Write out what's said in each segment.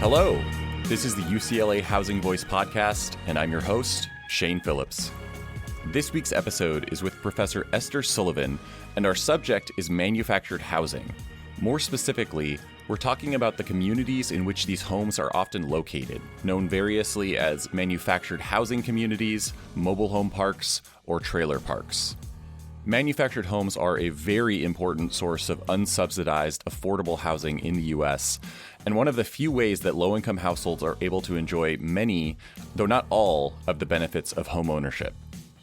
Hello, this is the UCLA Housing Voice podcast, and I'm your host, Shane Phillips. This week's episode is with Professor Esther Sullivan, and our subject is manufactured housing. More specifically, we're talking about the communities in which these homes are often located, known variously as manufactured housing communities, mobile home parks, or trailer parks. Manufactured homes are a very important source of unsubsidized, affordable housing in the U.S., and one of the few ways that low-income households are able to enjoy many, though not all, of the benefits of homeownership.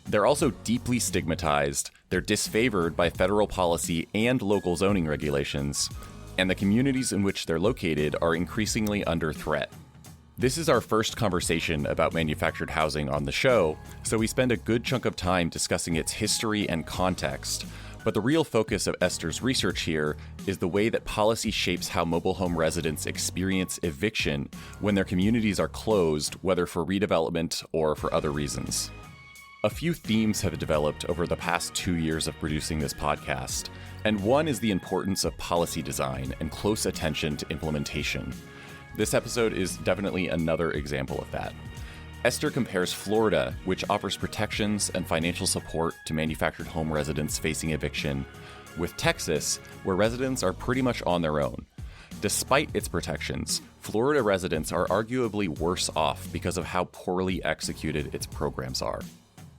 They're also deeply stigmatized, they're disfavored by federal policy and local zoning regulations, and the communities in which they're located are increasingly under threat. This is our first conversation about manufactured housing on the show, so we spend a good chunk of time discussing its history and context. But the real focus of Esther's research here is the way that policy shapes how mobile home residents experience eviction when their communities are closed, whether for redevelopment or for other reasons. A few themes have developed over the past 2 years of producing this podcast, and one is the importance of policy design and close attention to implementation. This episode is definitely another example of that. Esther compares Florida, which offers protections and financial support to manufactured home residents facing eviction, with Texas, where residents are pretty much on their own. Despite its protections, Florida residents are arguably worse off because of how poorly executed its programs are.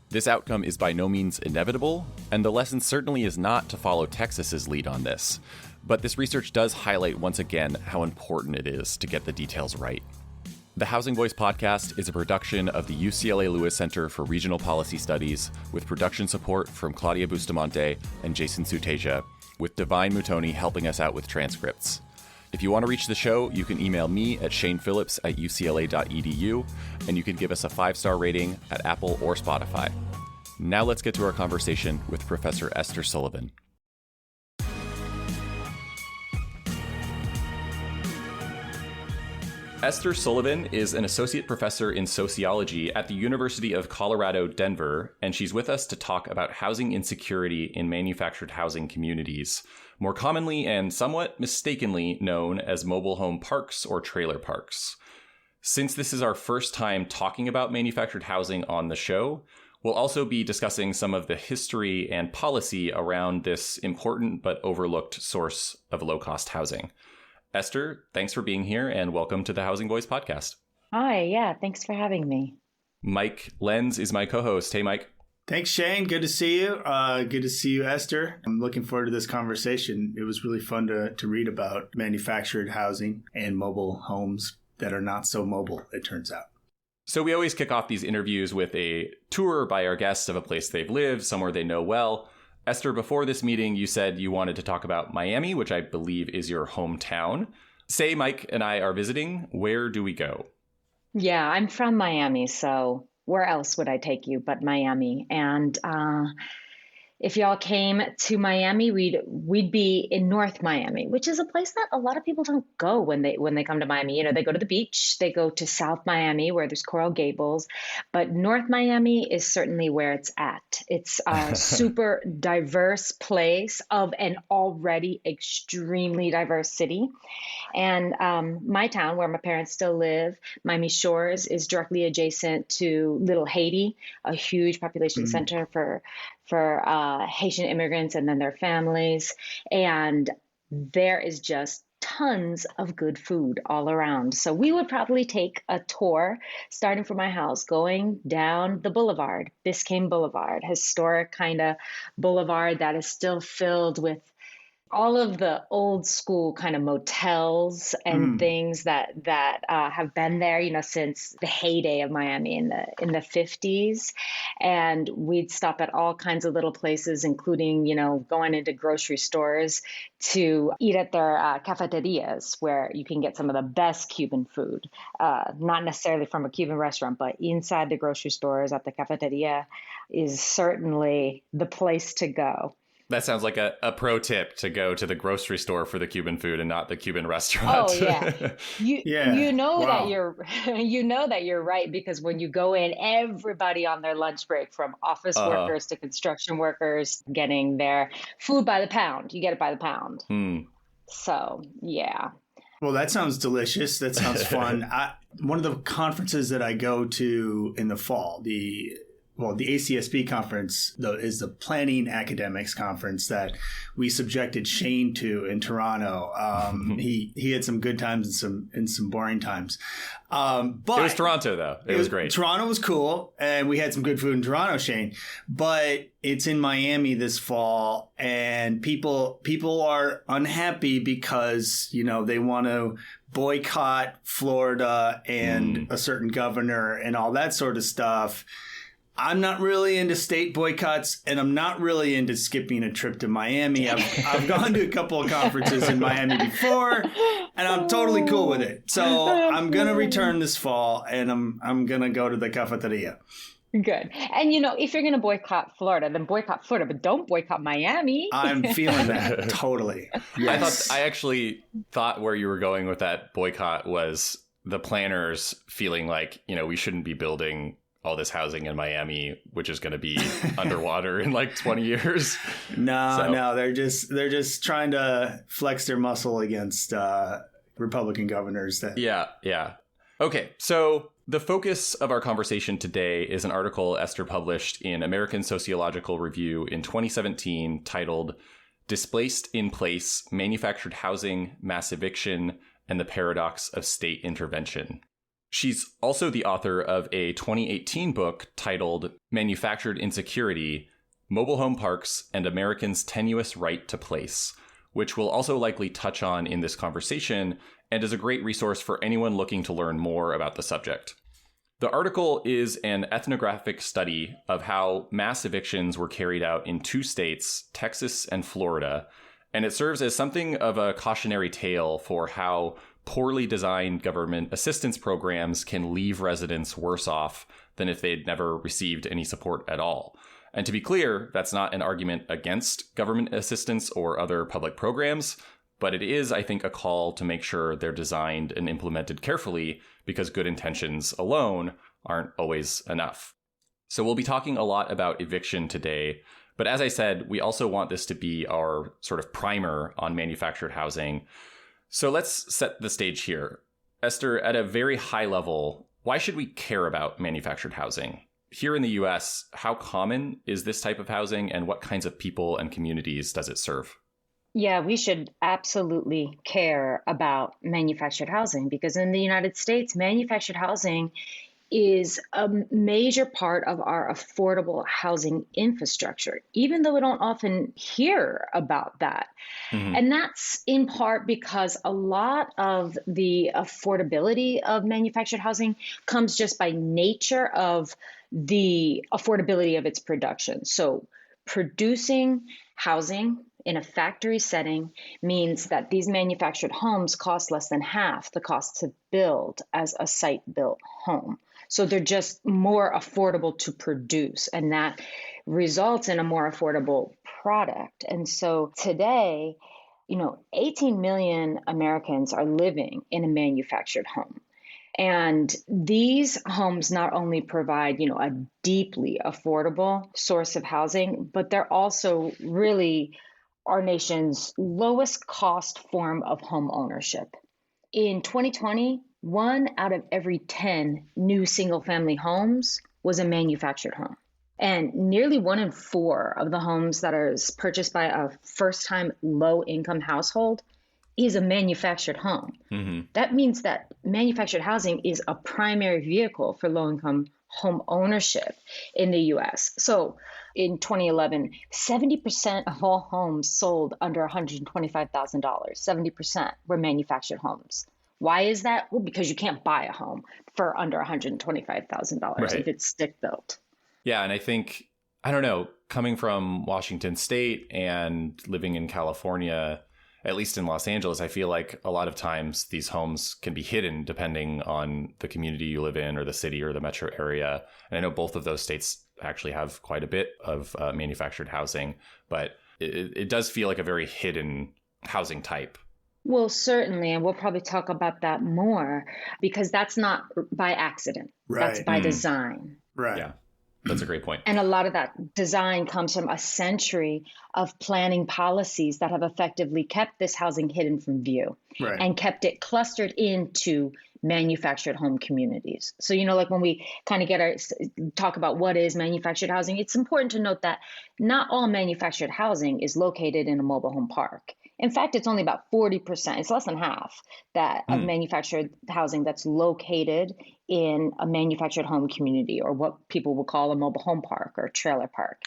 This outcome is by no means inevitable, and the lesson certainly is not to follow Texas's lead on this. But this research does highlight once again how important it is to get the details right. The Housing Voice podcast is a production of the UCLA Lewis Center for Regional Policy Studies, with production support from Claudia Bustamante and Jason Suteja, with Divine Mutoni helping us out with transcripts. If you want to reach the show, you can email me at shanephillips@ucla.edu, and you can give us a 5-star rating at Apple or Spotify. Now let's get to our conversation with Professor Esther Sullivan. Esther Sullivan is an associate professor in sociology at the University of Colorado, Denver, and she's with us to talk about housing insecurity in manufactured housing communities, more commonly and somewhat mistakenly known as mobile home parks or trailer parks. Since this is our first time talking about manufactured housing on the show, we'll also be discussing some of the history and policy around this important but overlooked source of low-cost housing. Esther, thanks for being here and welcome to the Housing Voice podcast. Hi, yeah, thanks for having me. Mike Lenz is my co-host. Hey, Mike. Thanks, Shane. Good to see you. Good to see you, Esther. I'm looking forward to this conversation. It was really fun to read about manufactured housing and mobile homes that are not so mobile, it turns out. So we always kick off these interviews with a tour by our guests of a place they've lived, somewhere they know well. Esther, before this meeting, you said you wanted to talk about Miami, which I believe is your hometown. Say Mike and I are visiting. Where do we go? Yeah, I'm from Miami, so where else would I take you but Miami? And if y'all came to Miami, we'd be in North Miami, which is a place that a lot of people don't go when they come to Miami. You know, they go to the beach, they go to South Miami where there's Coral Gables, but North Miami is certainly where it's at. It's a super diverse place of an already extremely diverse city. And my town, where my parents still live, Miami Shores, is directly adjacent to Little Haiti, a huge population center for Haitian immigrants and then their families. And there is just tons of good food all around. So we would probably take a tour starting from my house, going down the boulevard, Biscayne Boulevard, historic kind of boulevard that is still filled with all of the old school kind of motels and things that have been there, you know, since the heyday of Miami in the 50s. And we'd stop at all kinds of little places, including, you know, going into grocery stores to eat at their cafeterias, where you can get some of the best Cuban food, not necessarily from a Cuban restaurant, but inside the grocery stores at the cafeteria is certainly the place to go. That sounds like a pro tip, to go to the grocery store for the Cuban food and not the Cuban restaurant. Oh yeah. You know that you're right, because when you go in, everybody on their lunch break, from office workers to construction workers, getting their food by the pound. You get it by the pound. So yeah. Well, that sounds delicious. That sounds fun. One of the conferences that I go to in the fall, the ACSP conference is the Planning Academics Conference that we subjected Shane to in Toronto. He had some good times and some boring times. But it was Toronto, though. It was great. Toronto was cool, and we had some good food in Toronto, Shane. But it's in Miami this fall, and people are unhappy because, they want to boycott Florida and a certain governor and all that sort of stuff. I'm not really into state boycotts, and I'm not really into skipping a trip to Miami. I've gone to a couple of conferences in Miami before, and I'm totally cool with it. So I'm going to return this fall, and I'm going to go to the cafeteria. Good. And, if you're going to boycott Florida, then boycott Florida, but don't boycott Miami. I'm feeling that. Totally. Yes. I actually thought where you were going with that boycott was the planners feeling like, we shouldn't be building all this housing in Miami, which is going to be underwater in like 20 years. No, they're just trying to flex their muscle against Republican governors. Yeah. Okay, so the focus of our conversation today is an article Esther published in American Sociological Review in 2017 titled "Displaced in Place: Manufactured Housing, Mass Eviction, and the Paradox of State Intervention." She's also the author of a 2018 book titled Manufactured Insecurity: Mobile Home Parks and Americans' Tenuous Right to Place, which we'll also likely touch on in this conversation and is a great resource for anyone looking to learn more about the subject. The article is an ethnographic study of how mass evictions were carried out in two states, Texas and Florida, and it serves as something of a cautionary tale for how poorly designed government assistance programs can leave residents worse off than if they'd never received any support at all. And to be clear, that's not an argument against government assistance or other public programs, but it is, I think, a call to make sure they're designed and implemented carefully, because good intentions alone aren't always enough. So we'll be talking a lot about eviction today, but as I said, we also want this to be our sort of primer on manufactured housing. So let's set the stage here. Esther, at a very high level, why should we care about manufactured housing? Here in the US, how common is this type of housing, and what kinds of people and communities does it serve? Yeah, we should absolutely care about manufactured housing, because in the United States, manufactured housing is a major part of our affordable housing infrastructure, even though we don't often hear about that. And that's in part because a lot of the affordability of manufactured housing comes just by nature of the affordability of its production. So producing housing in a factory setting means that these manufactured homes cost less than half the cost to build as a site-built home. So they're just more affordable to produce, and that results in a more affordable product. And so today, 18 million Americans are living in a manufactured home. And these homes not only provide, a deeply affordable source of housing, but they're also really our nation's lowest cost form of home ownership. In 2020, 1 out of every 10 new single-family homes was a manufactured home. And nearly 1 in 4 of the homes that are purchased by a first-time low-income household is a manufactured home. That means that manufactured housing is a primary vehicle for low-income home ownership in the U.S. So in 2011, 70% of all homes sold under $125,000, 70% were manufactured homes. Why is that? Well, because you can't buy a home for under $125,000 if it's stick built. Yeah. And I think, I don't know, coming from Washington State and living in California, at least in Los Angeles, I feel like a lot of times these homes can be hidden depending on the community you live in or the city or the metro area. And I know both of those states actually have quite a bit of manufactured housing, but it does feel like a very hidden housing type. Well, certainly. And we'll probably talk about that more, because that's not by accident. Right. That's by design. Right. Yeah. That's a great point. And a lot of that design comes from a century of planning policies that have effectively kept this housing hidden from view and kept it clustered into manufactured home communities. So, like when we kind of talk about what is manufactured housing, it's important to note that not all manufactured housing is located in a mobile home park. In fact, it's only about 40%, it's less than half of manufactured housing that's located in a manufactured home community, or what people will call a mobile home park or trailer park.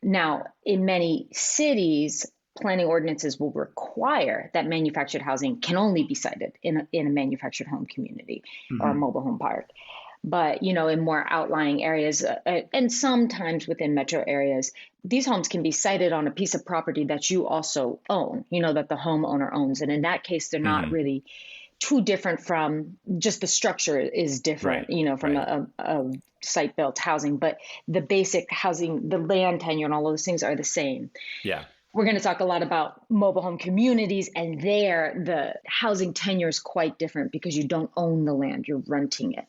Now, in many cities, planning ordinances will require that manufactured housing can only be sited in a manufactured home community or a mobile home park. But, in more outlying areas and sometimes within metro areas, these homes can be sited on a piece of property that you also own, that the homeowner owns. And in that case, they're not really too different from just the structure is different, from a site-built housing. But the basic housing, the land tenure and all of those things are the same. Yeah. We're going to talk a lot about mobile home communities, and there the housing tenure is quite different because you don't own the land, you're renting it.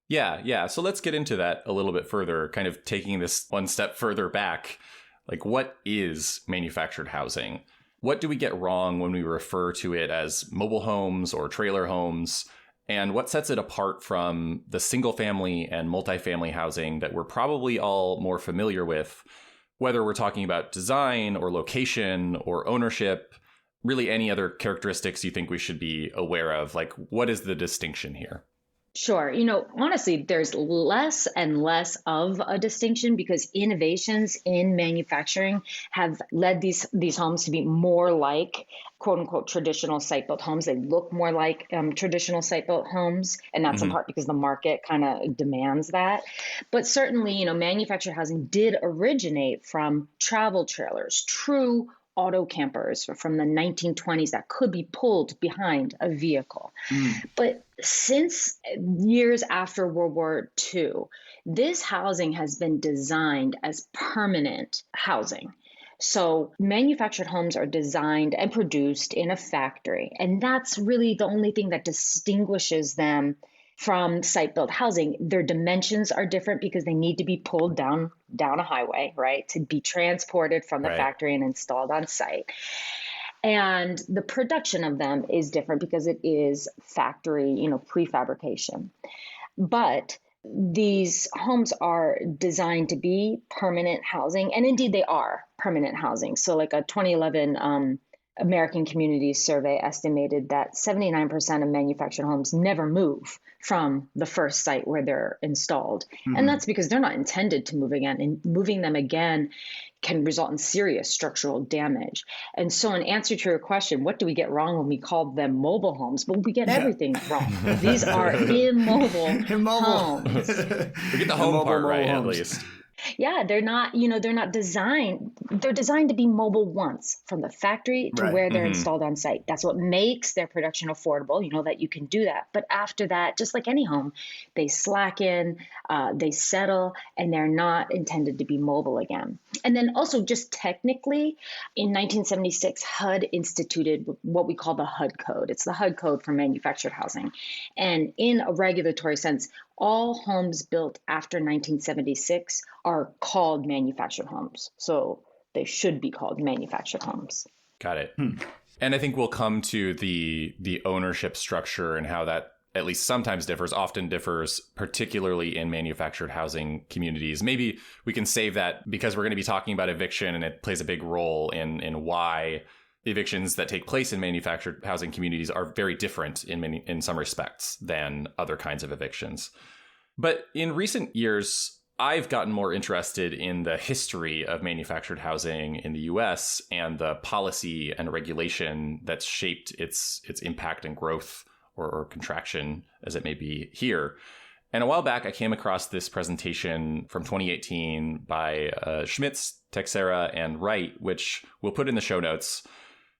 Yeah. So let's get into that a little bit further, kind of taking this one step further back. Like, what is manufactured housing? What do we get wrong when we refer to it as mobile homes or trailer homes? And what sets it apart from the single family and multifamily housing that we're probably all more familiar with, whether we're talking about design or location or ownership, really any other characteristics you think we should be aware of? Like, what is the distinction here? Sure. Honestly, there's less and less of a distinction because innovations in manufacturing have led these homes to be more like, quote unquote, traditional site-built homes. They look more like traditional site-built homes. And that's in part because the market kind of demands that. But certainly, manufactured housing did originate from travel trailers, true auto campers from the 1920s that could be pulled behind a vehicle. But since years after World War II, this housing has been designed as permanent housing. So manufactured homes are designed and produced in a factory. And that's really the only thing that distinguishes them from site-built housing. Their dimensions are different because they need to be pulled down a highway, right, to be transported from the factory and installed on site. And the production of them is different because it is factory, prefabrication. But these homes are designed to be permanent housing, and indeed they are permanent housing. So like a 2011 American Communities Survey estimated that 79% of manufactured homes never move from the first site where they're installed. And that's because they're not intended to move again. And moving them again can result in serious structural damage. And so in answer to your question, what do we get wrong when we call them mobile homes? Well, we get everything wrong. These are immobile homes. We get the home part right, at least. Yeah, they're not designed. They're designed to be mobile once from the factory to where they're installed on site. That's what makes their production affordable, that you can do that. But after that, just like any home, they slacken, they settle, and they're not intended to be mobile again. And then also just technically, in 1976, HUD instituted what we call the HUD Code. It's the HUD Code for manufactured housing. And in a regulatory sense, all homes built after 1976 are called manufactured homes. So they should be called manufactured homes. Got it. And I think we'll come to the ownership structure and how that at least sometimes often differs, particularly in manufactured housing communities. Maybe we can save that because we're going to be talking about eviction, and it plays a big role in why evictions that take place in manufactured housing communities are very different in some respects than other kinds of evictions. But in recent years, I've gotten more interested in the history of manufactured housing in the US and the policy and regulation that's shaped its impact and growth or contraction, as it may be here. And a while back, I came across this presentation from 2018 by Schmitz, Texera, and Wright, which we'll put in the show notes.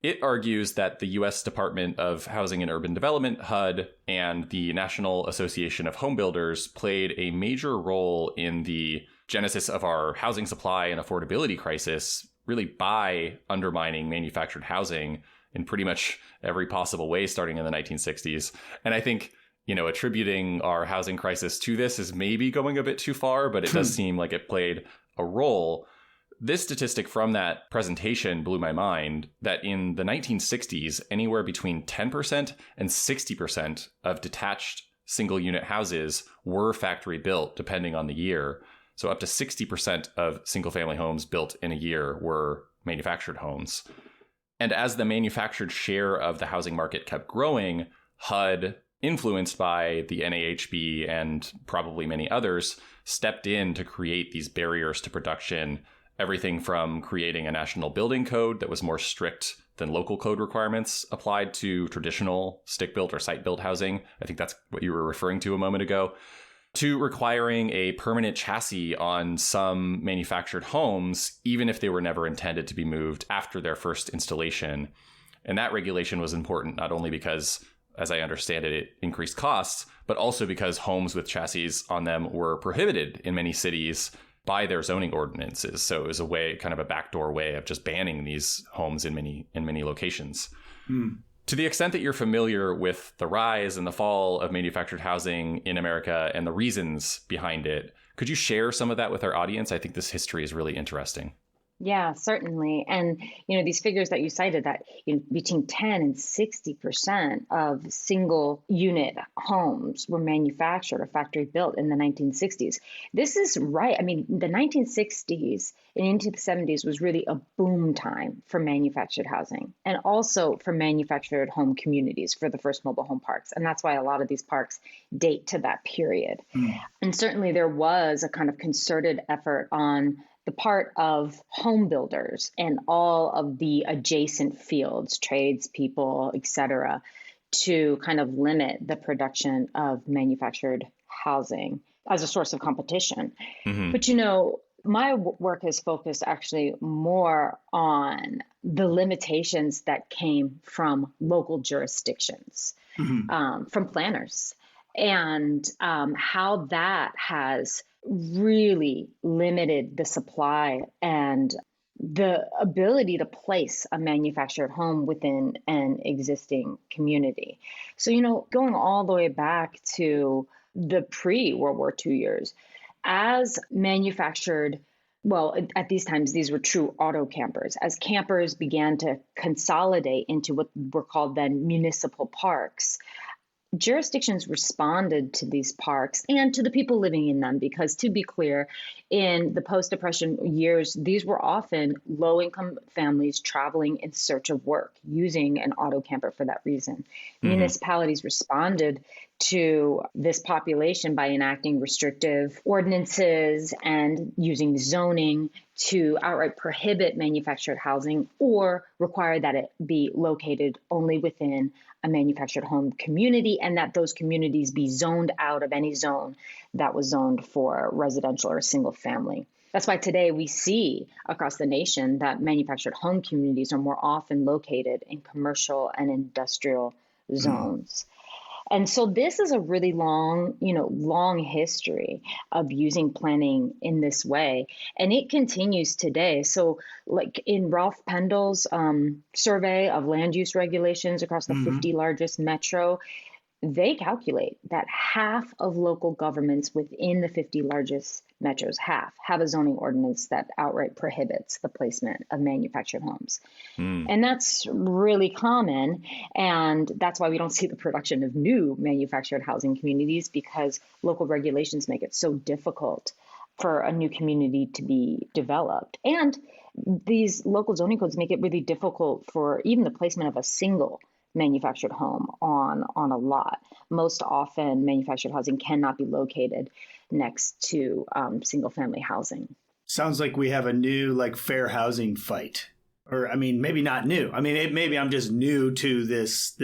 It argues that the U.S. Department of Housing and Urban Development, HUD, and the National Association of Home Builders played a major role in the genesis of our housing supply and affordability crisis, really by undermining manufactured housing in pretty much every possible way starting in the 1960s. And I think, attributing our housing crisis to this is maybe going a bit too far, but it does seem like it played a role. This statistic from that presentation blew my mind, that in the 1960s, anywhere between 10% and 60% of detached single-unit houses were factory built, depending on the year. So up to 60% of single-family homes built in a year were manufactured homes. And as the manufactured share of the housing market kept growing, HUD, influenced by the NAHB and probably many others, stepped in to create these barriers to production. Everything from creating a national building code that was more strict than local code requirements applied to traditional stick-built or site-built housing. I think that's what you were referring to a moment ago. To requiring a permanent chassis on some manufactured homes, even if they were never intended to be moved after their first installation. And that regulation was important not only because, as I understand it, it increased costs, but also because homes with chassis on them were prohibited in many cities by their zoning ordinances. So it was a way, kind of a backdoor way of just banning these homes in many locations. To the extent that you're familiar with the rise and the fall of manufactured housing in America and the reasons behind it, could you share some of that with our audience? I think this history is really interesting. Yeah, certainly. And, these figures that you cited, that between 10 and 60% of single unit homes were manufactured or factory built in the 1960s. This is right. I mean, the 1960s and into the 70s was really a boom time for manufactured housing and also for manufactured home communities for the first mobile home parks. And that's why a lot of these parks date to that period. And certainly there was a kind of concerted effort on the part of home builders and all of the adjacent fields, tradespeople, et cetera, to kind of limit the production of manufactured housing as a source of competition. But, my work has focused actually more on the limitations that came from local jurisdictions, from planners, and how that has really limited the supply and the ability to place a manufactured home within an existing community. So, going all the way back to the pre-World War II years, as manufactured, well, at these times, these were true auto campers. As campers began to consolidate into what were called then municipal parks, jurisdictions responded to these parks and to the people living in them, because, to be clear, in the post-Depression years, these were often low-income families traveling in search of work, using an auto camper for that reason. Municipalities responded to this population by enacting restrictive ordinances and using zoning to outright prohibit manufactured housing or require that it be located only within a manufactured home community, and that those communities be zoned out of any zone that was zoned for residential or single family. That's why today we see across the nation that manufactured home communities are more often located in commercial and industrial zones. And so this is a really long history of using planning in this way. And it continues today. So like in Ralph Pendle's survey of land use regulations across the 50 largest metro, they calculate that half of local governments within the 50 largest metros, have a zoning ordinance that outright prohibits the placement of manufactured homes. And that's really common. And that's why we don't see the production of new manufactured housing communities, because local regulations make it so difficult for a new community to be developed. And these local zoning codes make it really difficult for even the placement of a single manufactured home on a lot. Most often, manufactured housing cannot be located next to single family housing. Sounds like we have a new fair housing fight. Or, I mean, maybe not new. I mean, maybe I'm just new to this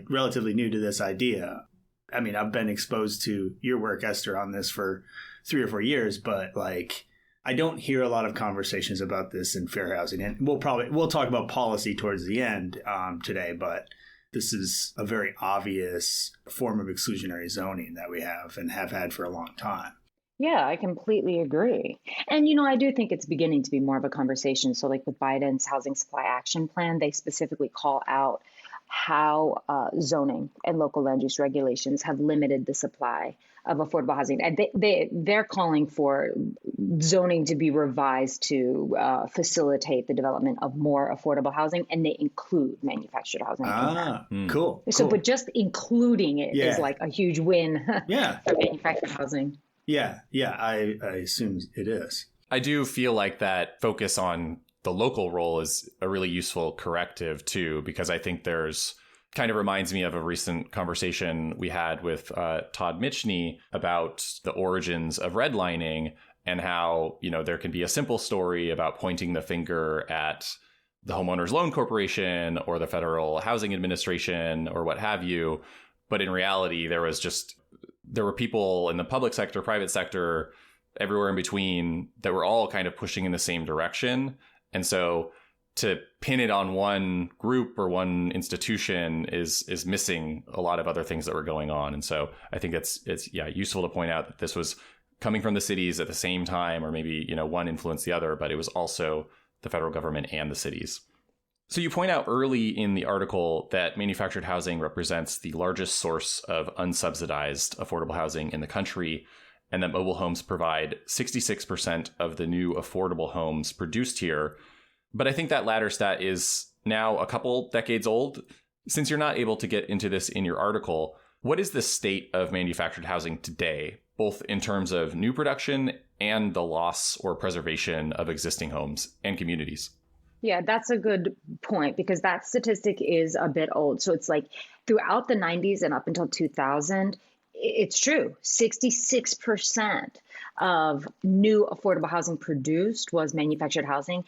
relatively new to this idea. I mean, I've been exposed to your work, Esther, on this for 3 or 4 years, but I don't hear a lot of conversations about this in fair housing. And we'll talk about policy towards the end today, but this is a very obvious form of exclusionary zoning that we have and have had for a long time. Yeah, I completely agree. And, I do think it's beginning to be more of a conversation. So like with Biden's Housing Supply Action Plan, they specifically call out how zoning and local land use regulations have limited the supply of affordable housing. And they're calling for zoning to be revised to facilitate the development of more affordable housing, and they include manufactured housing. Cool. So, but just including it is like a huge win for manufactured housing. Yeah, I assume it is. I do feel like that focus on the local role is a really useful corrective too, because I think there's kind of reminds me of a recent conversation we had with Todd Mitchney about the origins of redlining and how, there can be a simple story about pointing the finger at the Homeowners Loan Corporation or the Federal Housing Administration or what have you. But in reality, there were people in the public sector, private sector, everywhere in between that were all kind of pushing in the same direction. And so to pin it on one group or one institution is missing a lot of other things that were going on. And so I think it's useful to point out that this was coming from the cities at the same time, or maybe, one influenced the other, but it was also the federal government and the cities. So you point out early in the article that manufactured housing represents the largest source of unsubsidized affordable housing in the country, and that mobile homes provide 66% of the new affordable homes produced here. But I think that latter stat is now a couple decades old. Since you're not able to get into this in your article, what is the state of manufactured housing today, both in terms of new production and the loss or preservation of existing homes and communities? Yeah, that's a good point, because that statistic is a bit old. So it's like throughout the 90s and up until 2000, it's true. 66% of new affordable housing produced was manufactured housing.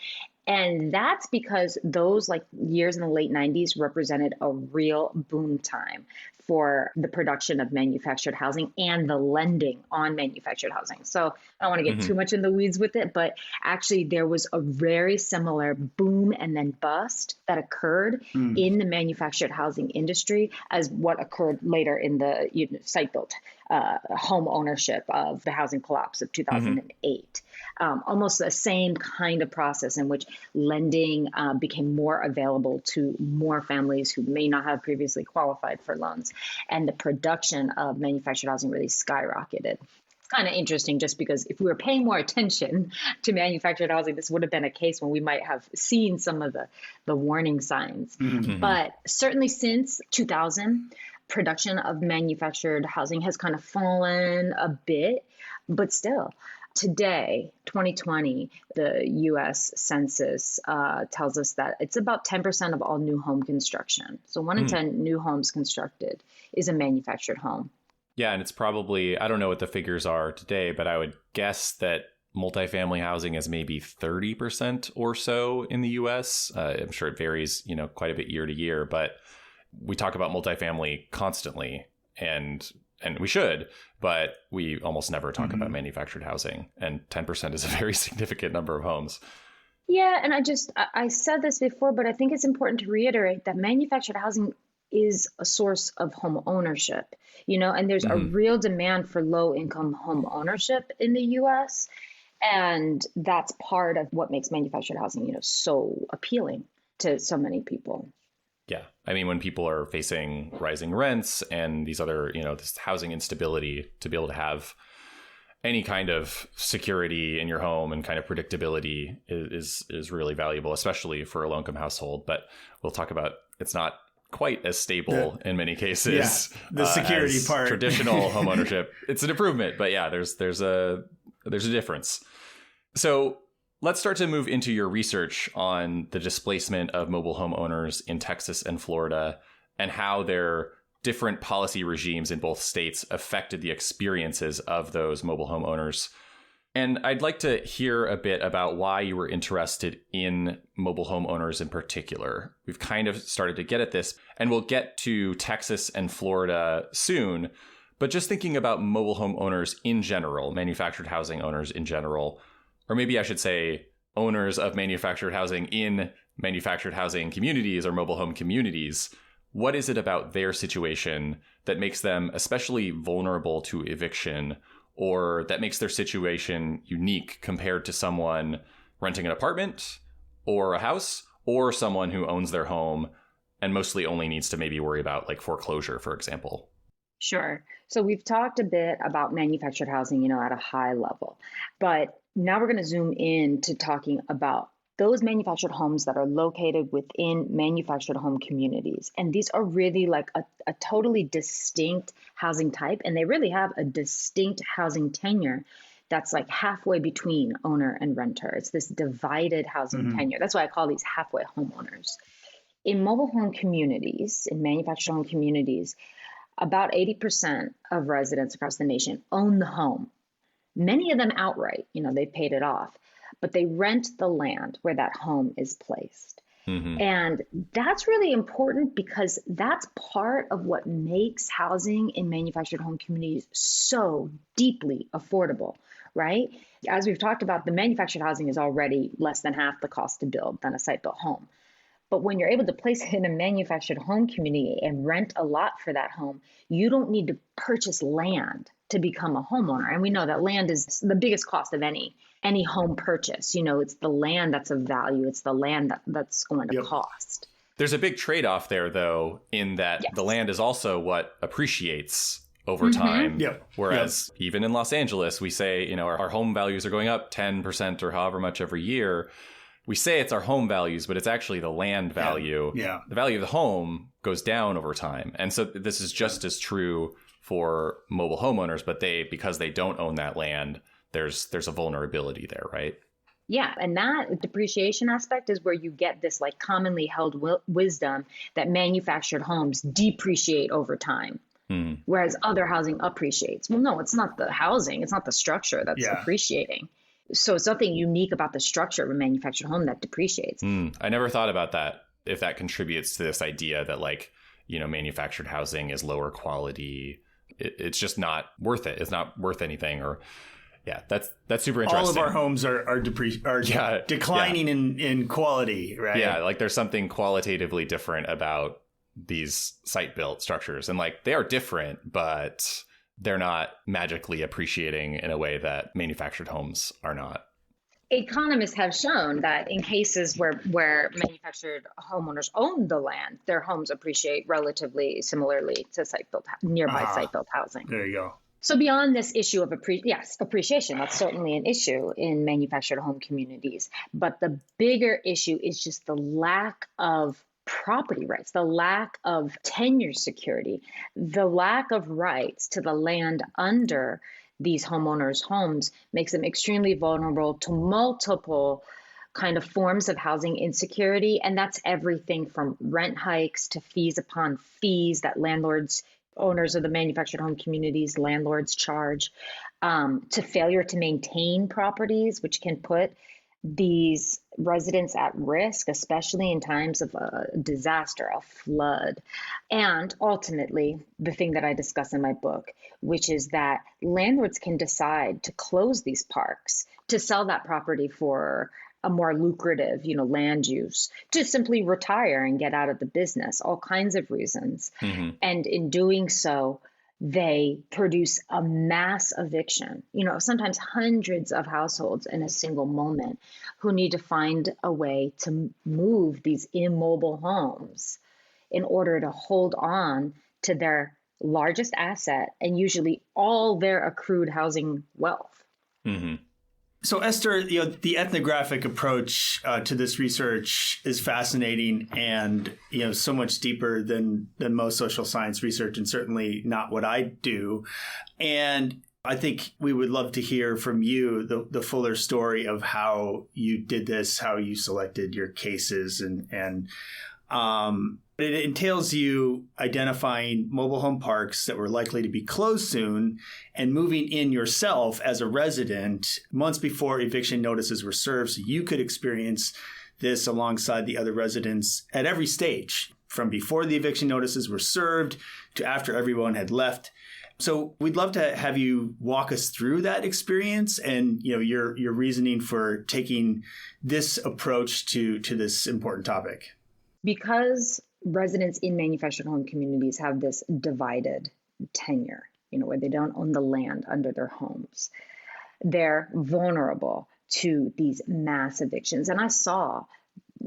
And that's because those years in the late 90s represented a real boom time for the production of manufactured housing and the lending on manufactured housing. So I don't want to get too much in the weeds with it, but actually there was a very similar boom and then bust that occurred in the manufactured housing industry as what occurred later in the site-built home ownership of the housing collapse of 2008. Almost the same kind of process in which lending became more available to more families who may not have previously qualified for loans. And the production of manufactured housing really skyrocketed. It's kind of interesting just because if we were paying more attention to manufactured housing, this would have been a case when we might have seen some of the warning signs. But certainly since 2000, production of manufactured housing has kind of fallen a bit, but still. Today, 2020, the U.S. Census tells us that it's about 10% of all new home construction. So 1 in 10 new homes constructed is a manufactured home. Yeah, and it's probably, I don't know what the figures are today, but I would guess that multifamily housing is maybe 30% or so in the U.S. I'm sure it varies, quite a bit year to year, but we talk about multifamily constantly, and we should, but we almost never talk about manufactured housing. And 10% is a very significant number of homes. Yeah, and I said this before, but I think it's important to reiterate that manufactured housing is a source of home ownership, and there's a real demand for low income home ownership in the U.S. And that's part of what makes manufactured housing, so appealing to so many people. Yeah. I mean, when people are facing rising rents and these other, this housing instability, to be able to have any kind of security in your home and kind of predictability is really valuable, especially for a low income household. But we'll talk about it's not quite as stable in many cases. Yeah, the security part. Traditional home ownership. It's an improvement, but yeah, there's a difference. So let's start to move into your research on the displacement of mobile home owners in Texas and Florida and how their different policy regimes in both states affected the experiences of those mobile home owners. And I'd like to hear a bit about why you were interested in mobile home owners in particular. We've kind of started to get at this, and we'll get to Texas and Florida soon. But just thinking about mobile home owners in general, manufactured housing owners in general, or maybe I should say owners of manufactured housing in manufactured housing communities or mobile home communities. What is it about their situation that makes them especially vulnerable to eviction, or that makes their situation unique compared to someone renting an apartment or a house, or someone who owns their home and mostly only needs to maybe worry about like foreclosure, for example? Sure. So we've talked a bit about manufactured housing, at a high level, but now we're going to zoom in to talking about those manufactured homes that are located within manufactured home communities. And these are really like a totally distinct housing type, and they really have a distinct housing tenure that's like halfway between owner and renter. It's this divided housing tenure. That's why I call these halfway homeowners. In mobile home communities, in manufactured home communities, about 80% of residents across the nation own the home. Many of them outright, they've paid it off, but they rent the land where that home is placed. And that's really important because that's part of what makes housing in manufactured home communities so deeply affordable, right? As we've talked about, the manufactured housing is already less than half the cost to build than a site-built home. But when you're able to place it in a manufactured home community and rent a lot for that home, you don't need to purchase land to become a homeowner. And we know that land is the biggest cost of any home purchase. It's the land that's of value. It's the land that's going to cost. There's a big trade-off there, though, in that the land is also what appreciates over time. Whereas even in Los Angeles, we say, our home values are going up 10% or however much every year. We say it's our home values, but it's actually the land value. The value of the home goes down over time. And so this is just as true for mobile homeowners, but because they don't own that land, there's a vulnerability there, right? Yeah. And that depreciation aspect is where you get this like commonly held wisdom that manufactured homes depreciate over time, whereas other housing appreciates. Well, no, it's not the housing. It's not the structure that's appreciating. So it's something unique about the structure of a manufactured home that depreciates. I never thought about that, if that contributes to this idea that manufactured housing is lower quality. It's just not worth it. It's not worth anything. Or that's super interesting. All of our homes are declining in quality, right? Yeah, like there's something qualitatively different about these site-built structures. And they are different, but they're not magically appreciating in a way that manufactured homes are not. Economists have shown that in cases where manufactured homeowners own the land, their homes appreciate relatively similarly to nearby site-built housing. There you go. So beyond this issue of appreciation, that's certainly an issue in manufactured home communities. But the bigger issue is just the lack of property rights, the lack of tenure security, the lack of rights to the land under these homeowners' homes makes them extremely vulnerable to multiple kind of forms of housing insecurity. And that's everything from rent hikes to fees upon fees that owners of the manufactured home communities, landlords charge, to failure to maintain properties, which can put these residents at risk, especially in times of a disaster, a flood. And ultimately, the thing that I discuss in my book, which is that landlords can decide to close these parks, to sell that property for a more lucrative, land use, to simply retire and get out of the business, all kinds of reasons. And in doing so, they produce a mass eviction, sometimes hundreds of households in a single moment who need to find a way to move these immobile homes in order to hold on to their largest asset and usually all their accrued housing wealth. So Esther, the ethnographic approach to this research is fascinating and, so much deeper than most social science research, and certainly not what I do. And I think we would love to hear from you the fuller story of how you did this, how you selected your cases, and it entails you identifying mobile home parks that were likely to be closed soon and moving in yourself as a resident months before eviction notices were served, so you could experience this alongside the other residents at every stage, from before the eviction notices were served to after everyone had left. So we'd love to have you walk us through that experience and your reasoning for taking this approach to this important topic. Because residents in manufactured home communities have this divided tenure, where they don't own the land under their homes, they're vulnerable to these mass evictions. And I saw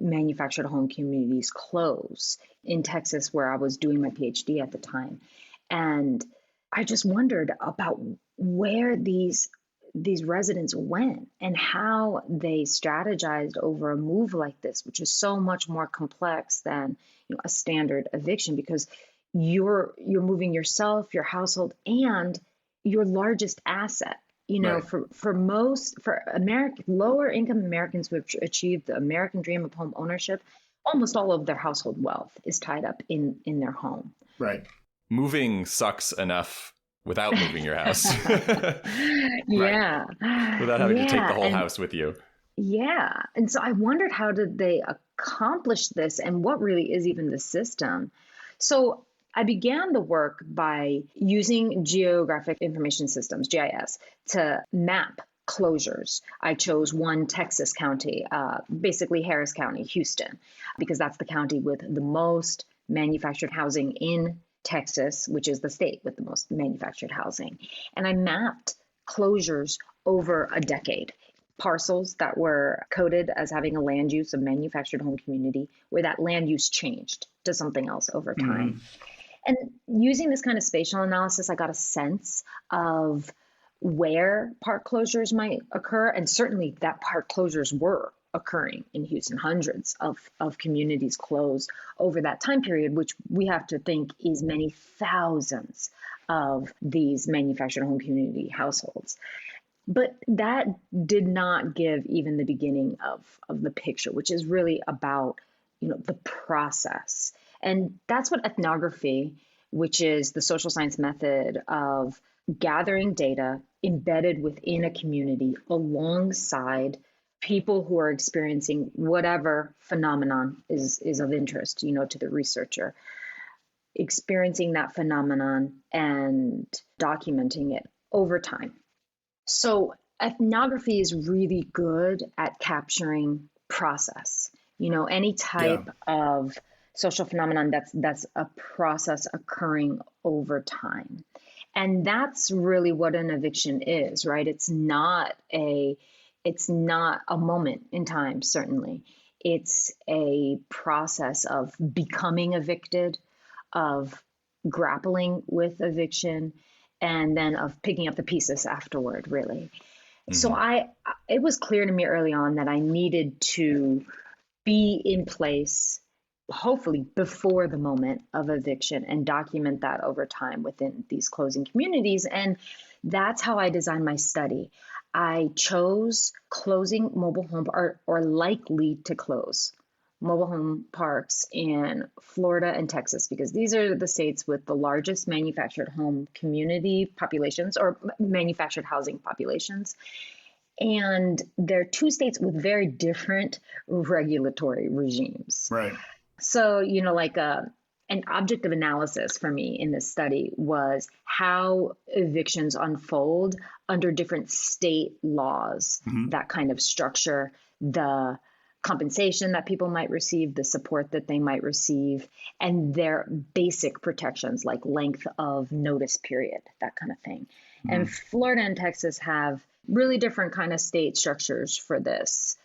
manufactured home communities close in Texas, where I was doing my PhD at the time. And I just wondered about where these residents went and how they strategized over a move like this, which is so much more complex than a standard eviction, because you're moving yourself, your household, and your largest asset. Right. For lower income Americans who have achieved the American dream of home ownership, almost all of their household wealth is tied up in their home. Right. Moving sucks enough without moving your house. Yeah. Without having to take the whole house with you. Yeah. And so I wondered, how did they accomplish this, and what really is even the system? So I began the work by using geographic information systems, GIS, to map closures. I chose one Texas county, basically Harris County, Houston, because that's the county with the most manufactured housing in Texas, which is the state with the most manufactured housing. And I mapped closures over a decade. Parcels that were coded as having a land use of manufactured home community, where that land use changed to something else over time. And using this kind of spatial analysis, I got a sense of where park closures might occur. And certainly that park closures were occurring in Houston. Hundreds of communities closed over that time period, which we have to think is many thousands of these manufactured home community households. But that did not give even the beginning of the picture, which is really about, the process. And that's what ethnography, which is the social science method of gathering data embedded within a community alongside people who are experiencing whatever phenomenon is of interest, to the researcher, experiencing that phenomenon and documenting it over time. So ethnography is really good at capturing process. Any type of social phenomenon that's a process occurring over time. And that's really what an eviction is, right? It's not a moment in time, certainly. It's a process of becoming evicted, of grappling with eviction, and then of picking up the pieces afterward, really. Mm-hmm. So it was clear to me early on that I needed to be in place, hopefully before the moment of eviction, and document that over time within these closing communities. And that's how I designed my study. I chose closing mobile home or likely to close mobile home parks in Florida and Texas, because these are the states with the largest manufactured home community populations, or manufactured housing populations. And they're two states with very different regulatory regimes. Right. So, an object of analysis for me in this study was how evictions unfold under different state laws that kind of structure the compensation that people might receive, the support that they might receive, and their basic protections like length of notice period, that kind of thing. And Florida and Texas have really different kind of state structures for this.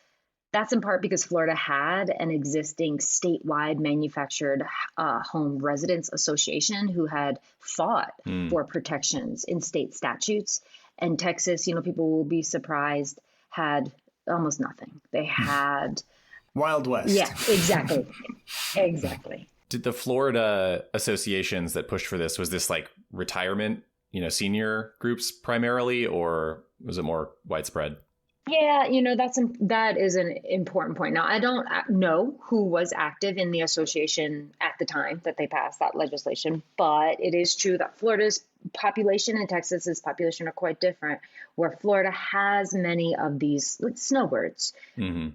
That's in part because Florida had an existing statewide manufactured home residents association who had fought for protections in state statutes. And Texas, people will be surprised, had almost nothing. They had Wild West. Yeah, exactly. Exactly. Did the Florida associations that pushed for this, was this like retirement, senior groups primarily, or was it more widespread? Yeah, that is an important point. Now, I don't know who was active in the association at the time that they passed that legislation, but it is true that Florida's population and Texas's population are quite different, where Florida has many of these snowbirds,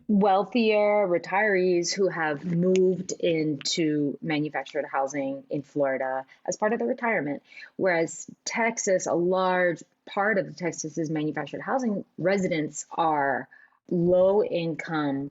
wealthier retirees who have moved into manufactured housing in Florida as part of their retirement, whereas Texas, a large part of Texas's manufactured housing residents are low-income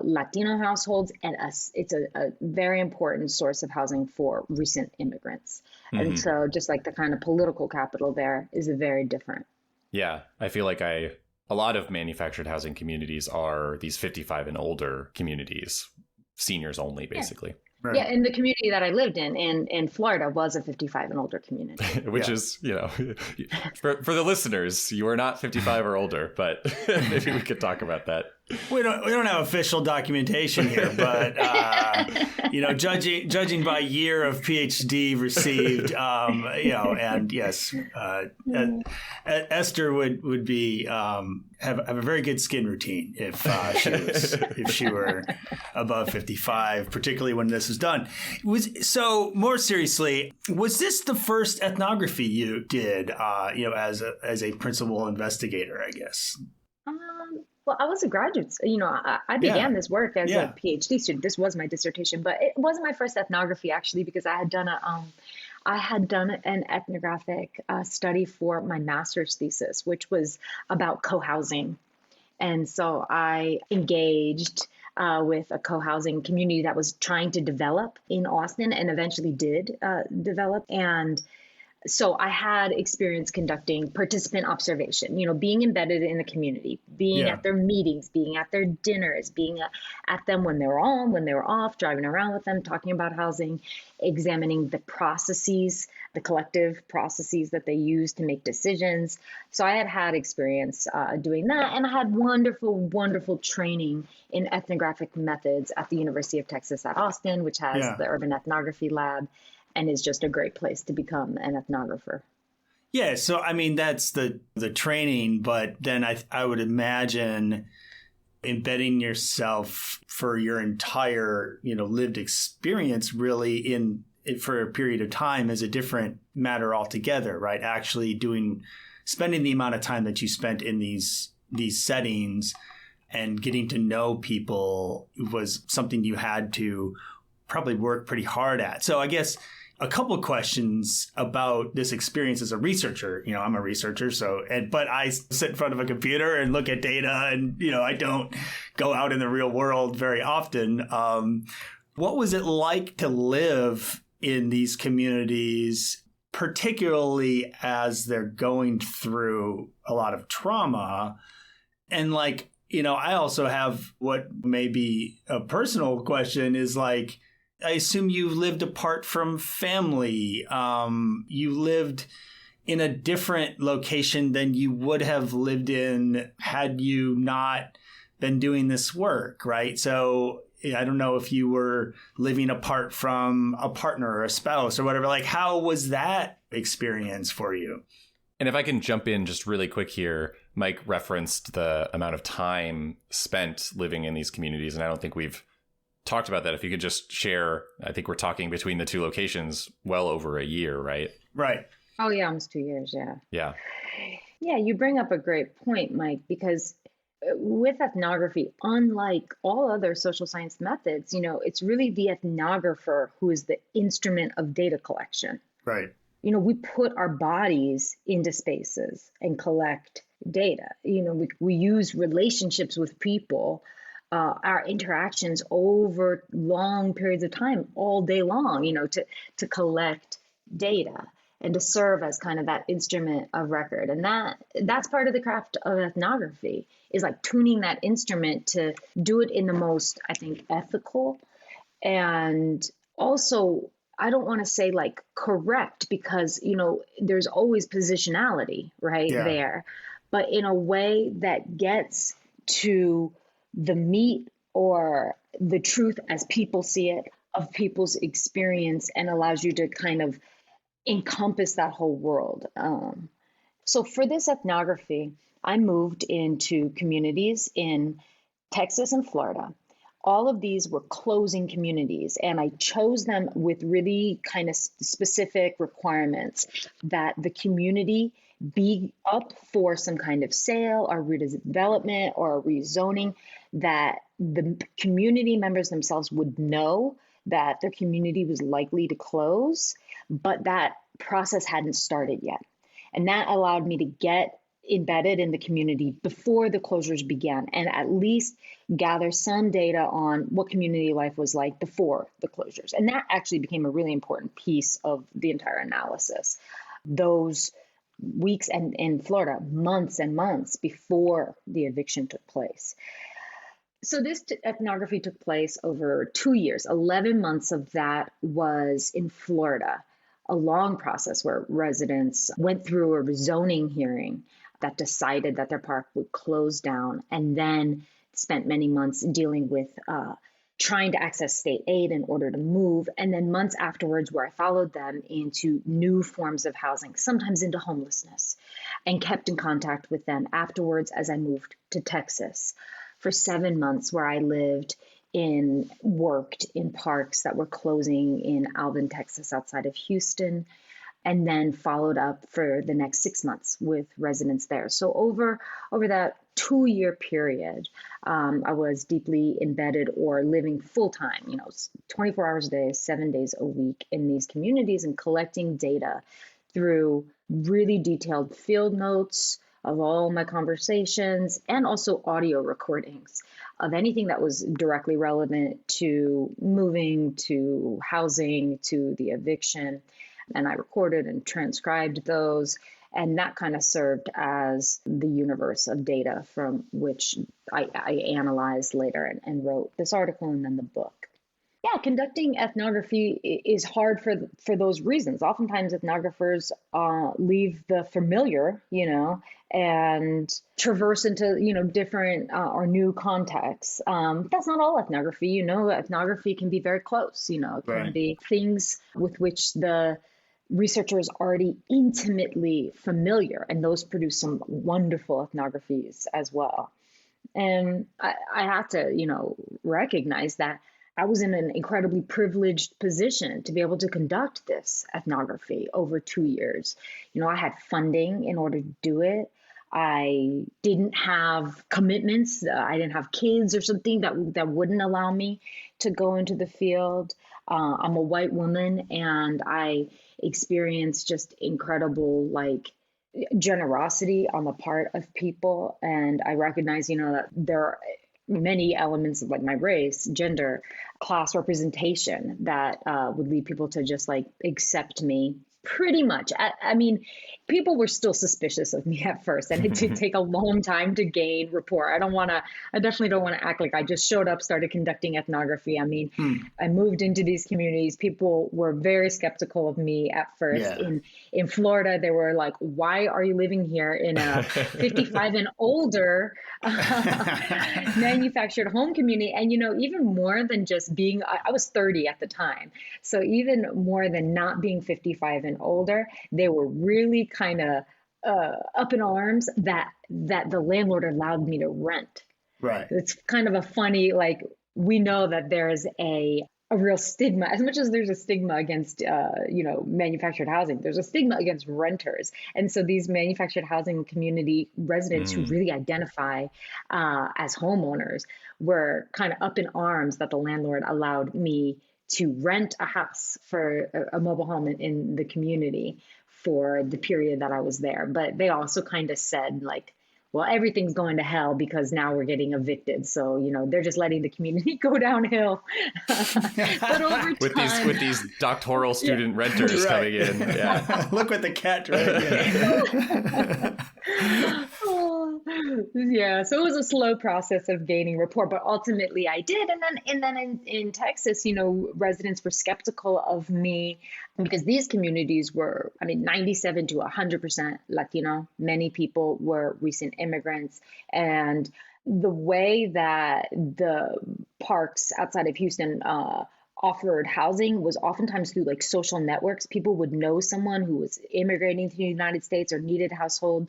Latino households, and it's a very important source of housing for recent immigrants. And so just like the kind of political capital there is very different. Yeah, I feel like I a lot of manufactured housing communities are these 55 and older communities, seniors only, basically. Right. Yeah, and the community that I lived in Florida was a 55 and older community. Which is, for the listeners, you are not 55 or older, but maybe we could talk about that. We don't have official documentation here, but judging by year of PhD received, and yes, Esther would be have a very good skin routine if she were above 55, particularly when this was done. So more seriously, was this the first ethnography you did? As a principal investigator, I guess. Well, I was a graduate. I began this work as a PhD student. This was my dissertation, but it wasn't my first ethnography actually, because I had done an ethnographic study for my master's thesis, which was about co-housing, and so I engaged with a co-housing community that was trying to develop in Austin, and eventually did develop. And so I had experience conducting participant observation, being embedded in the community, being at their meetings, being at their dinners, being at them when they were on, when they were off, driving around with them, talking about housing, examining the processes, the collective processes that they use to make decisions. So I had experience doing that. And I had wonderful, wonderful training in ethnographic methods at the University of Texas at Austin, which has the Urban Ethnography Lab, and is just a great place to become an ethnographer. Yeah, so I mean that's the training, but then I would imagine embedding yourself for your entire lived experience really for a period of time is a different matter altogether, right? Actually spending the amount of time that you spent in these settings and getting to know people was something you had to probably work pretty hard at. So I guess a couple of questions about this experience as a researcher. I'm a researcher, but I sit in front of a computer and look at data, and I don't go out in the real world very often. What was it like to live in these communities, particularly as they're going through a lot of trauma? And I also have what may be a personal question is I assume you lived apart from family. You lived in a different location than you would have lived in had you not been doing this work, right? So I don't know if you were living apart from a partner or a spouse or whatever. How was that experience for you? And if I can jump in just really quick here, Mike referenced the amount of time spent living in these communities, and I don't think we've talked about that. If you could just share, I think we're talking between the two locations well over a year, right? Right. Oh yeah, almost 2 years. Yeah. Yeah. Yeah, you bring up a great point, Mike, because with ethnography, unlike all other social science methods, it's really the ethnographer who is the instrument of data collection. Right. We put our bodies into spaces and collect data. We use relationships with people, our interactions over long periods of time, all day long, to collect data and to serve as kind of that instrument of record. And that's part of the craft of ethnography, is tuning that instrument to do it in the most, I think, ethical. And also, I don't want to say correct, because, there's always positionality there, but in a way that gets to the meat or the truth as people see it of people's experience, and allows you to kind of encompass that whole world. So for this ethnography, I moved into communities in Texas and Florida. All of these were closing communities, and I chose them with really kind of specific requirements that the community be up for some kind of sale or redevelopment or a rezoning, that the community members themselves would know that their community was likely to close, but that process hadn't started yet. And that allowed me to get embedded in the community before the closures began, and at least gather some data on what community life was like before the closures. And that actually became a really important piece of the entire analysis. Those weeks, and in Florida, months and months before the eviction took place. So this ethnography took place over 2 years. 11 months of that was in Florida, a long process where residents went through a rezoning hearing that decided that their park would close down, and then spent many months dealing with trying to access state aid in order to move. And then months afterwards, where I followed them into new forms of housing, sometimes into homelessness, and kept in contact with them afterwards as I moved to Texas for 7 months, where I worked in parks that were closing in Alvin, Texas, outside of Houston, and then followed up for the next 6 months with residents there. So over that 2-year period, I was deeply embedded or living full time, 24 hours a day, 7 days a week in these communities, and collecting data through really detailed field notes of all my conversations, and also audio recordings of anything that was directly relevant to moving, to housing, to the eviction. And I recorded and transcribed those. And that kind of served as the universe of data from which I analyzed later and wrote this article and then the book. Yeah, conducting ethnography is hard for those reasons. Oftentimes ethnographers leave the familiar, and traverse into, different or new contexts. That's not all ethnography. Ethnography can be very close. It can be things with which the researcher is already intimately familiar, and those produce some wonderful ethnographies as well. And I have to, recognize that I was in an incredibly privileged position to be able to conduct this ethnography over 2 years. I had funding in order to do it. I didn't have commitments. I didn't have kids or something that wouldn't allow me to go into the field. I'm a white woman, and I experienced just incredible, generosity on the part of people. And I recognize, that there are many elements of my race, gender, class representation that would lead people to just accept me pretty much. I mean, people were still suspicious of me at first, and it did take a long time to gain rapport. I definitely don't want to act like I just showed up, started conducting ethnography. I mean, I moved into these communities. People were very skeptical of me at first. Yeah. In Florida, they were like, why are you living here in a 55 and older manufactured home community? And, even more than just being, I was 30 at the time. So even more than not being 55 and older, they were really kind of up in arms that the landlord allowed me to rent. Right. It's kind of a funny, we know that there's a real stigma, as much as there's a stigma against, manufactured housing, there's a stigma against renters. And so these manufactured housing community residents who really identify as homeowners were kind of up in arms that the landlord allowed me to rent a house for a mobile home in the community for the period that I was there. But they also kind of said well, everything's going to hell because now we're getting evicted. So, they're just letting the community go downhill. But over time, with these doctoral student renters coming in. Yeah. Look what the cat did. Yeah. So it was a slow process of gaining rapport, but ultimately I did. And then in Texas, residents were skeptical of me because these communities were, 97 to 100% Latino. Many people were recent immigrants. And the way that the parks outside of Houston offered housing was oftentimes through social networks. People would know someone who was immigrating to the United States or needed housing,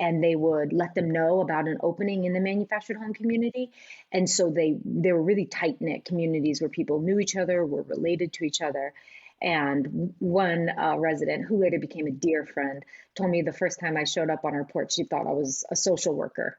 and they would let them know about an opening in the manufactured home community. And so they were really tight-knit communities where people knew each other, were related to each other. And one resident, who later became a dear friend, told me the first time I showed up on her porch, she thought I was a social worker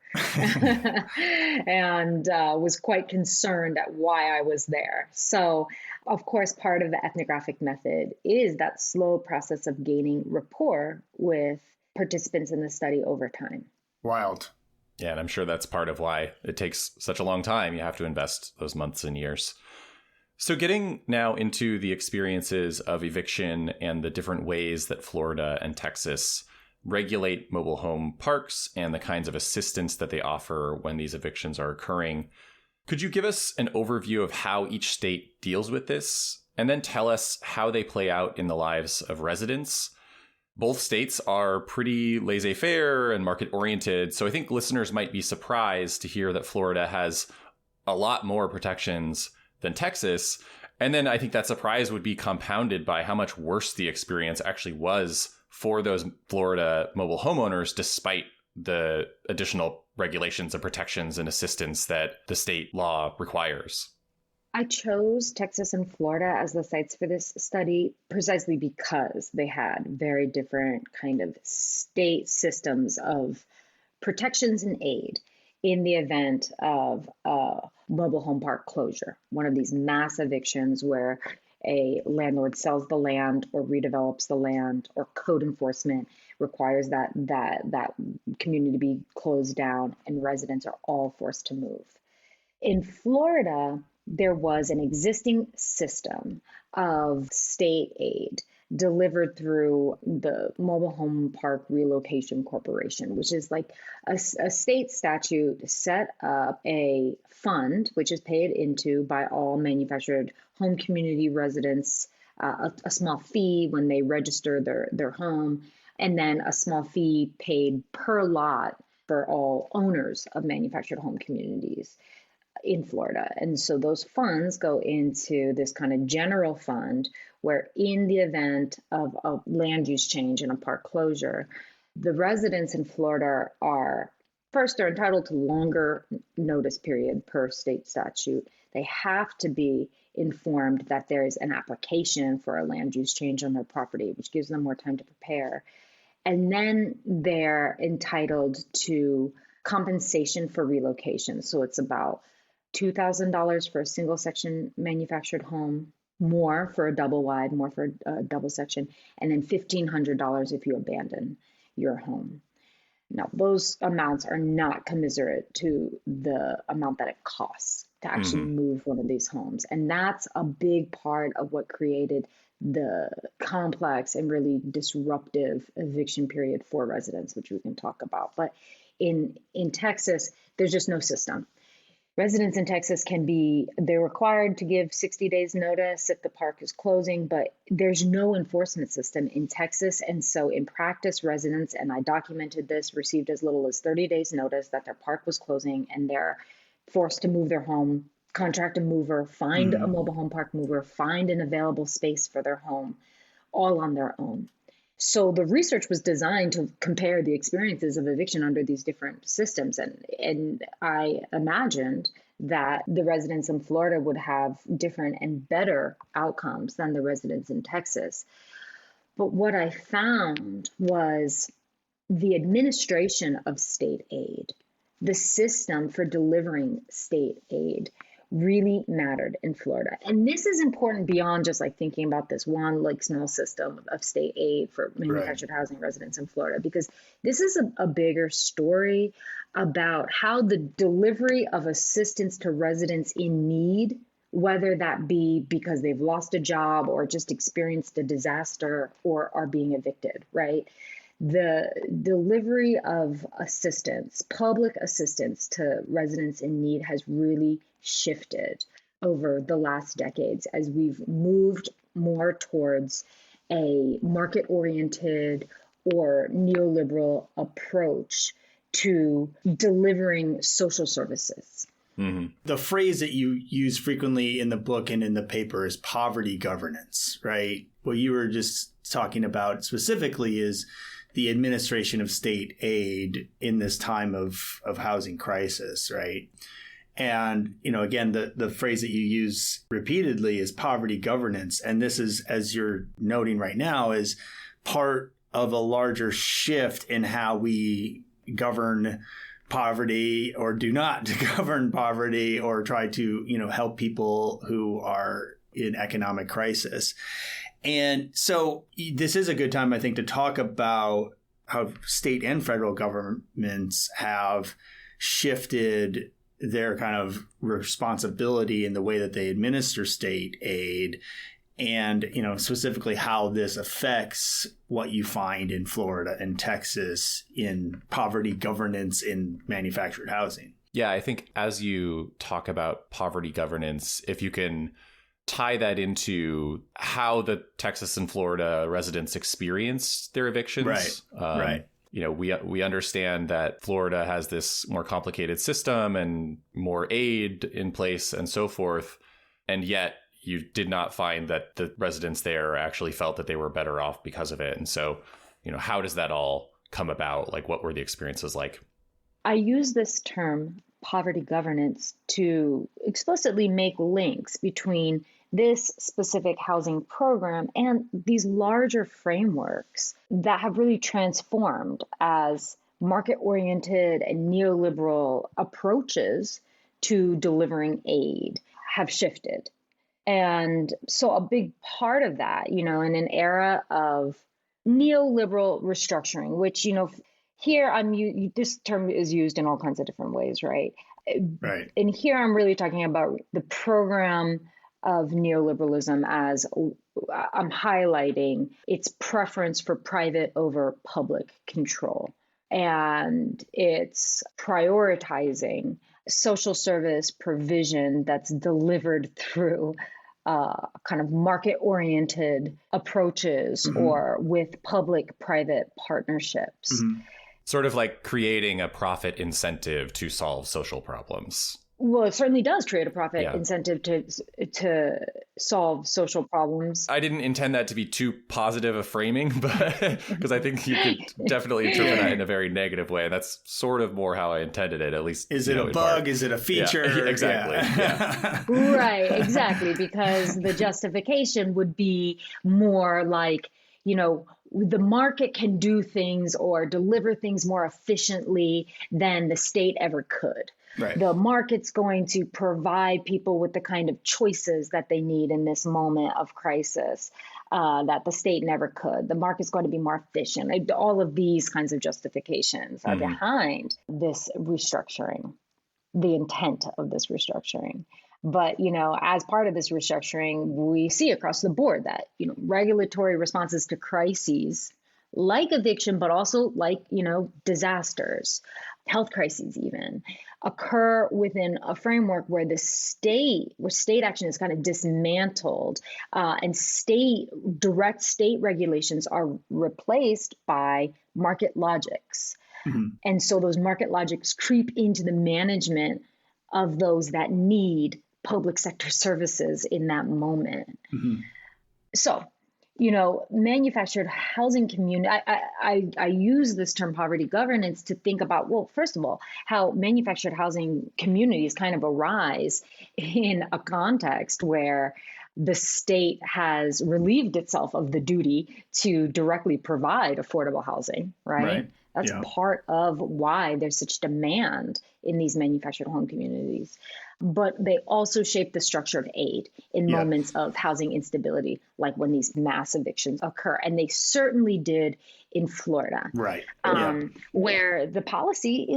and was quite concerned at why I was there. So, of course, part of the ethnographic method is that slow process of gaining rapport with participants in the study over time. Wild. Yeah, and I'm sure that's part of why it takes such a long time. You have to invest those months and years. So getting now into the experiences of eviction and the different ways that Florida and Texas regulate mobile home parks and the kinds of assistance that they offer when these evictions are occurring, could you give us an overview of how each state deals with this, and then tell us how they play out in the lives of residents? Both states are pretty laissez-faire and market-oriented, so I think listeners might be surprised to hear that Florida has a lot more protections than Texas. And then I think that surprise would be compounded by how much worse the experience actually was for those Florida mobile homeowners, despite the additional regulations and protections and assistance that the state law requires. I chose Texas and Florida as the sites for this study precisely because they had very different kind of state systems of protections and aid in the event of a mobile home park closure, one of these mass evictions where a landlord sells the land or redevelops the land, or code enforcement requires that community to be closed down and residents are all forced to move. In Florida, there was an existing system of state aid delivered through the Mobile Home Park Relocation Corporation, which is like a state statute set up a fund, which is paid into by all manufactured home community residents, a small fee when they register their home, and then a small fee paid per lot for all owners of manufactured home communities in Florida. And so those funds go into this kind of general fund where in the event of a land use change and a park closure, the residents in Florida are they're entitled to longer notice period per state statute. They have to be informed that there is an application for a land use change on their property, which gives them more time to prepare. And then they're entitled to compensation for relocation. So it's about $2,000 for a single section manufactured home, more for a double wide, more for a double section, and then $1,500 if you abandon your home. Now, those amounts are not commensurate to the amount that it costs to actually move one of these homes. And that's a big part of what created the complex and really disruptive eviction period for residents, which we can talk about. But in Texas, there's just no system. Residents in Texas they're required to give 60 days notice if the park is closing, but there's no enforcement system in Texas. And so in practice, residents, and I documented this, received as little as 30 days notice that their park was closing and they're forced to move their home, contract a mover, find a mobile home park mover, find an available space for their home, all on their own. So the research was designed to compare the experiences of eviction under these different systems. And I imagined that the residents in Florida would have different and better outcomes than the residents in Texas. But what I found was the administration of state aid, the system for delivering state aid, really mattered in Florida. And this is important beyond just like thinking about this one like small system of state aid for manufactured housing residents in Florida, because this is a bigger story about how the delivery of assistance to residents in need, whether that be because they've lost a job or just experienced a disaster or are being evicted, right? The delivery of assistance, public assistance to residents in need has really shifted over the last decades as we've moved more towards a market-oriented or neoliberal approach to delivering social services. The phrase that you use frequently in the book and in the paper is poverty governance, right? What you were just talking about specifically is the administration of state aid in this time of housing crisis, right? And, again, the phrase that you use repeatedly is poverty governance. And this is, as you're noting right now, is part of a larger shift in how we govern poverty or do not govern poverty or try to, help people who are in economic crisis. And so this is a good time, I think, to talk about how state and federal governments have shifted their kind of responsibility in the way that they administer state aid, and, specifically how this affects what you find in Florida and Texas in poverty governance in manufactured housing. Yeah, I think as you talk about poverty governance, if you can tie that into how the Texas and Florida residents experience their evictions. Right. Right. We understand that Florida has this more complicated system and more aid in place and so forth. And yet you did not find that the residents there actually felt that they were better off because of it. And so, how does that all come about? Like, what were the experiences like? I use this term, poverty governance, to explicitly make links between this specific housing program and these larger frameworks that have really transformed as market-oriented and neoliberal approaches to delivering aid have shifted. And so a big part of that, in an era of neoliberal restructuring, which, here this term is used in all kinds of different ways, right? Right. And here I'm really talking about the program of neoliberalism as I'm highlighting its preference for private over public control. And it's prioritizing social service provision that's delivered through kind of market-oriented approaches or with public-private partnerships. Sort of like creating a profit incentive to solve social problems. Well, it certainly does create a profit incentive to solve social problems. I didn't intend that to be too positive a framing, but because I think you could definitely interpret that in a very negative way. That's sort of more how I intended it, at least. Is it a bug? Part. Is it a feature? Yeah, exactly. Yeah. Right, exactly. Because the justification would be more like, the market can do things or deliver things more efficiently than the state ever could. Right. The market's going to provide people with the kind of choices that they need in this moment of crisis that the state never could. The market's going to be more efficient. All of these kinds of justifications are behind this restructuring, the intent of this restructuring. But, as part of this restructuring, we see across the board that, regulatory responses to crises like eviction, but also like, disasters, health crises even, occur within a framework where state action is kind of dismantled and direct state regulations are replaced by market logics. And so those market logics creep into the management of those that need public sector services in that moment. So, manufactured housing community, I use this term poverty governance to think about, well, first of all, how manufactured housing communities kind of arise in a context where the state has relieved itself of the duty to directly provide affordable housing, right? That's part of why there's such demand in these manufactured home communities. But they also shape the structure of aid in moments of housing instability, like when these mass evictions occur. And they certainly did in Florida. Right. Where the policy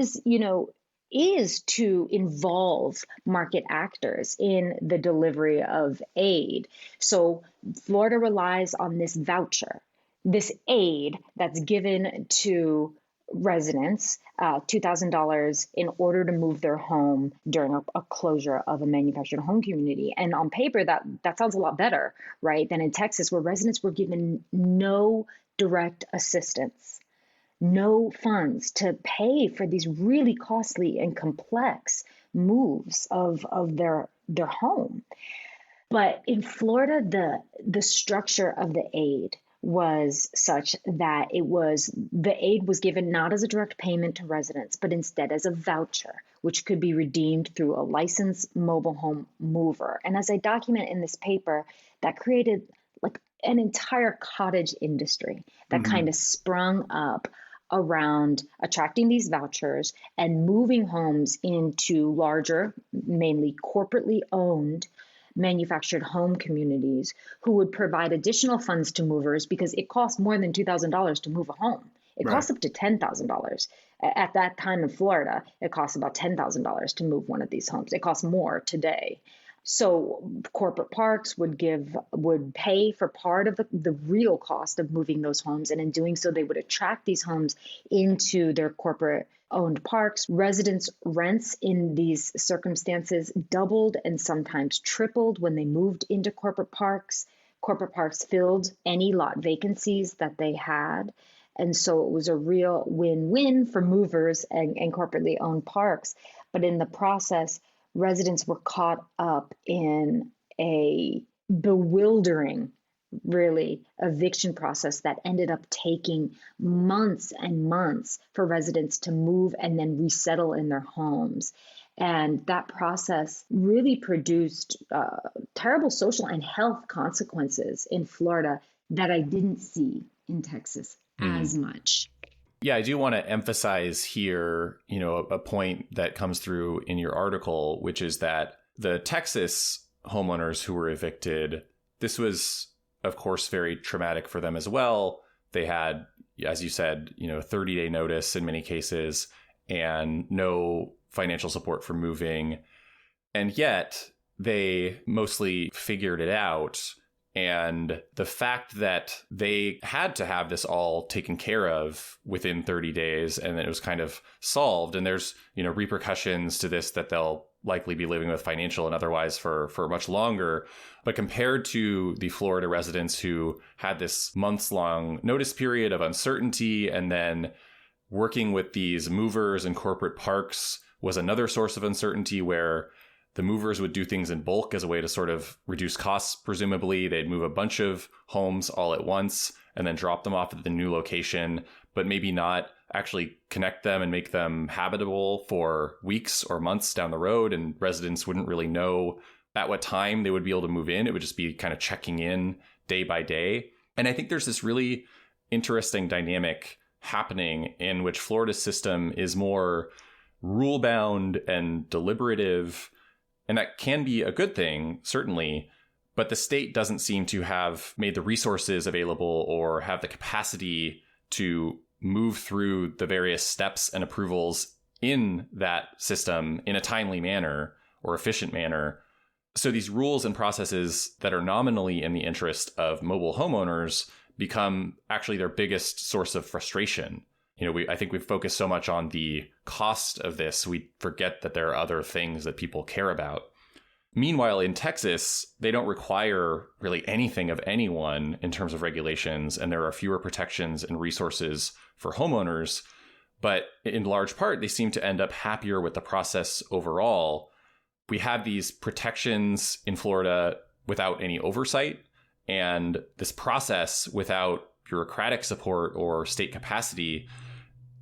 is to involve market actors in the delivery of aid. So Florida relies on this voucher, this aid that's given to residents, $2,000 in order to move their home during a closure of a manufactured home community. And on paper, that sounds a lot better, right, than in Texas, where residents were given no direct assistance, no funds to pay for these really costly and complex moves of their home. But in Florida, the structure of the aid was such that the aid was given not as a direct payment to residents, but instead as a voucher, which could be redeemed through a licensed mobile home mover. And as I document in this paper, that created like an entire cottage industry that kind of sprung up around attracting these vouchers and moving homes into larger, mainly corporately owned manufactured home communities who would provide additional funds to movers because it costs more than $2,000 to move a home. It costs up to $10,000. At that time in Florida, it costs about $10,000 to move one of these homes. It costs more today. So corporate parks would pay for part of the real cost of moving those homes. And in doing so, they would attract these homes into their corporate owned parks. Residents' rents in these circumstances doubled and sometimes tripled when they moved into corporate parks. Corporate parks filled any lot vacancies that they had. And so it was a real win-win for movers and corporately owned parks. But in the process, residents were caught up in a bewildering, really, eviction process that ended up taking months and months for residents to move and then resettle in their homes. And that process really produced terrible social and health consequences in Florida that I didn't see in Texas as much. Yeah, I do want to emphasize here, a point that comes through in your article, which is that the Texas homeowners who were evicted, this was, of course, very traumatic for them as well. They had, as you said, 30-day notice in many cases and no financial support for moving. And yet they mostly figured it out. And the fact that they had to have this all taken care of within 30 days and then it was kind of solved. And there's, repercussions to this that they'll likely be living with financial and otherwise for much longer. But compared to the Florida residents who had this months-long notice period of uncertainty, and then working with these movers and corporate parks was another source of uncertainty where the movers would do things in bulk as a way to sort of reduce costs, presumably. They'd move a bunch of homes all at once and then drop them off at the new location, but maybe not actually connect them and make them habitable for weeks or months down the road. And residents wouldn't really know at what time they would be able to move in. It would just be kind of checking in day by day. And I think there's this really interesting dynamic happening in which Florida's system is more rule-bound and deliberative. And that can be a good thing, certainly, but the state doesn't seem to have made the resources available or have the capacity to move through the various steps and approvals in that system in a timely manner or efficient manner. So these rules and processes that are nominally in the interest of mobile homeowners become actually their biggest source of frustration. I think we've focused so much on the cost of this, we forget that there are other things that people care about. Meanwhile, in Texas, they don't require really anything of anyone in terms of regulations, and there are fewer protections and resources for homeowners. But in large part, they seem to end up happier with the process overall. We have these protections in Florida without any oversight, and this process without bureaucratic support or state capacity.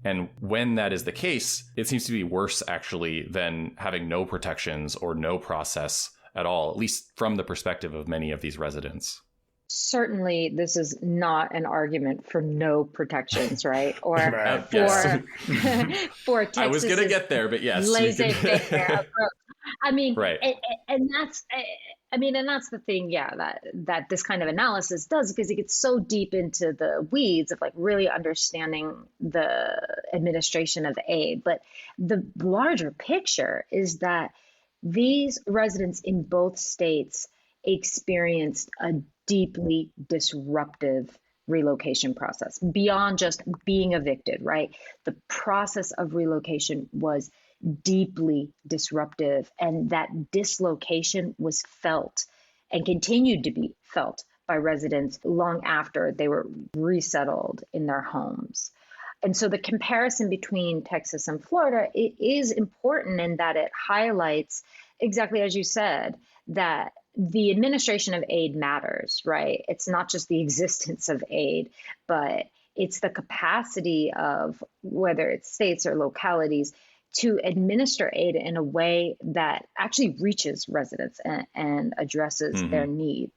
And when that is the case, it seems to be worse, actually, than having no protections or no process at all, at least from the perspective of many of these residents. Certainly, this is not an argument for no protections, right? Or Right, for Texas. I was going to get there, but yes. Laissez-faire approach. I mean, right. and that's the thing, that this kind of analysis does, because it gets so deep into the weeds of like really understanding the administration of aid. But the larger picture is that these residents in both states experienced a deeply disruptive relocation process beyond just being evicted, right? The process of relocation was deeply disruptive, and that dislocation was felt and continued to be felt by residents long after they were resettled in their homes. And so the comparison between Texas and Florida, it is important in that it highlights, exactly as you said, that the administration of aid matters, right? It's not just the existence of aid, but it's the capacity of whether it's states or localities to administer aid in a way that actually reaches residents and addresses their needs,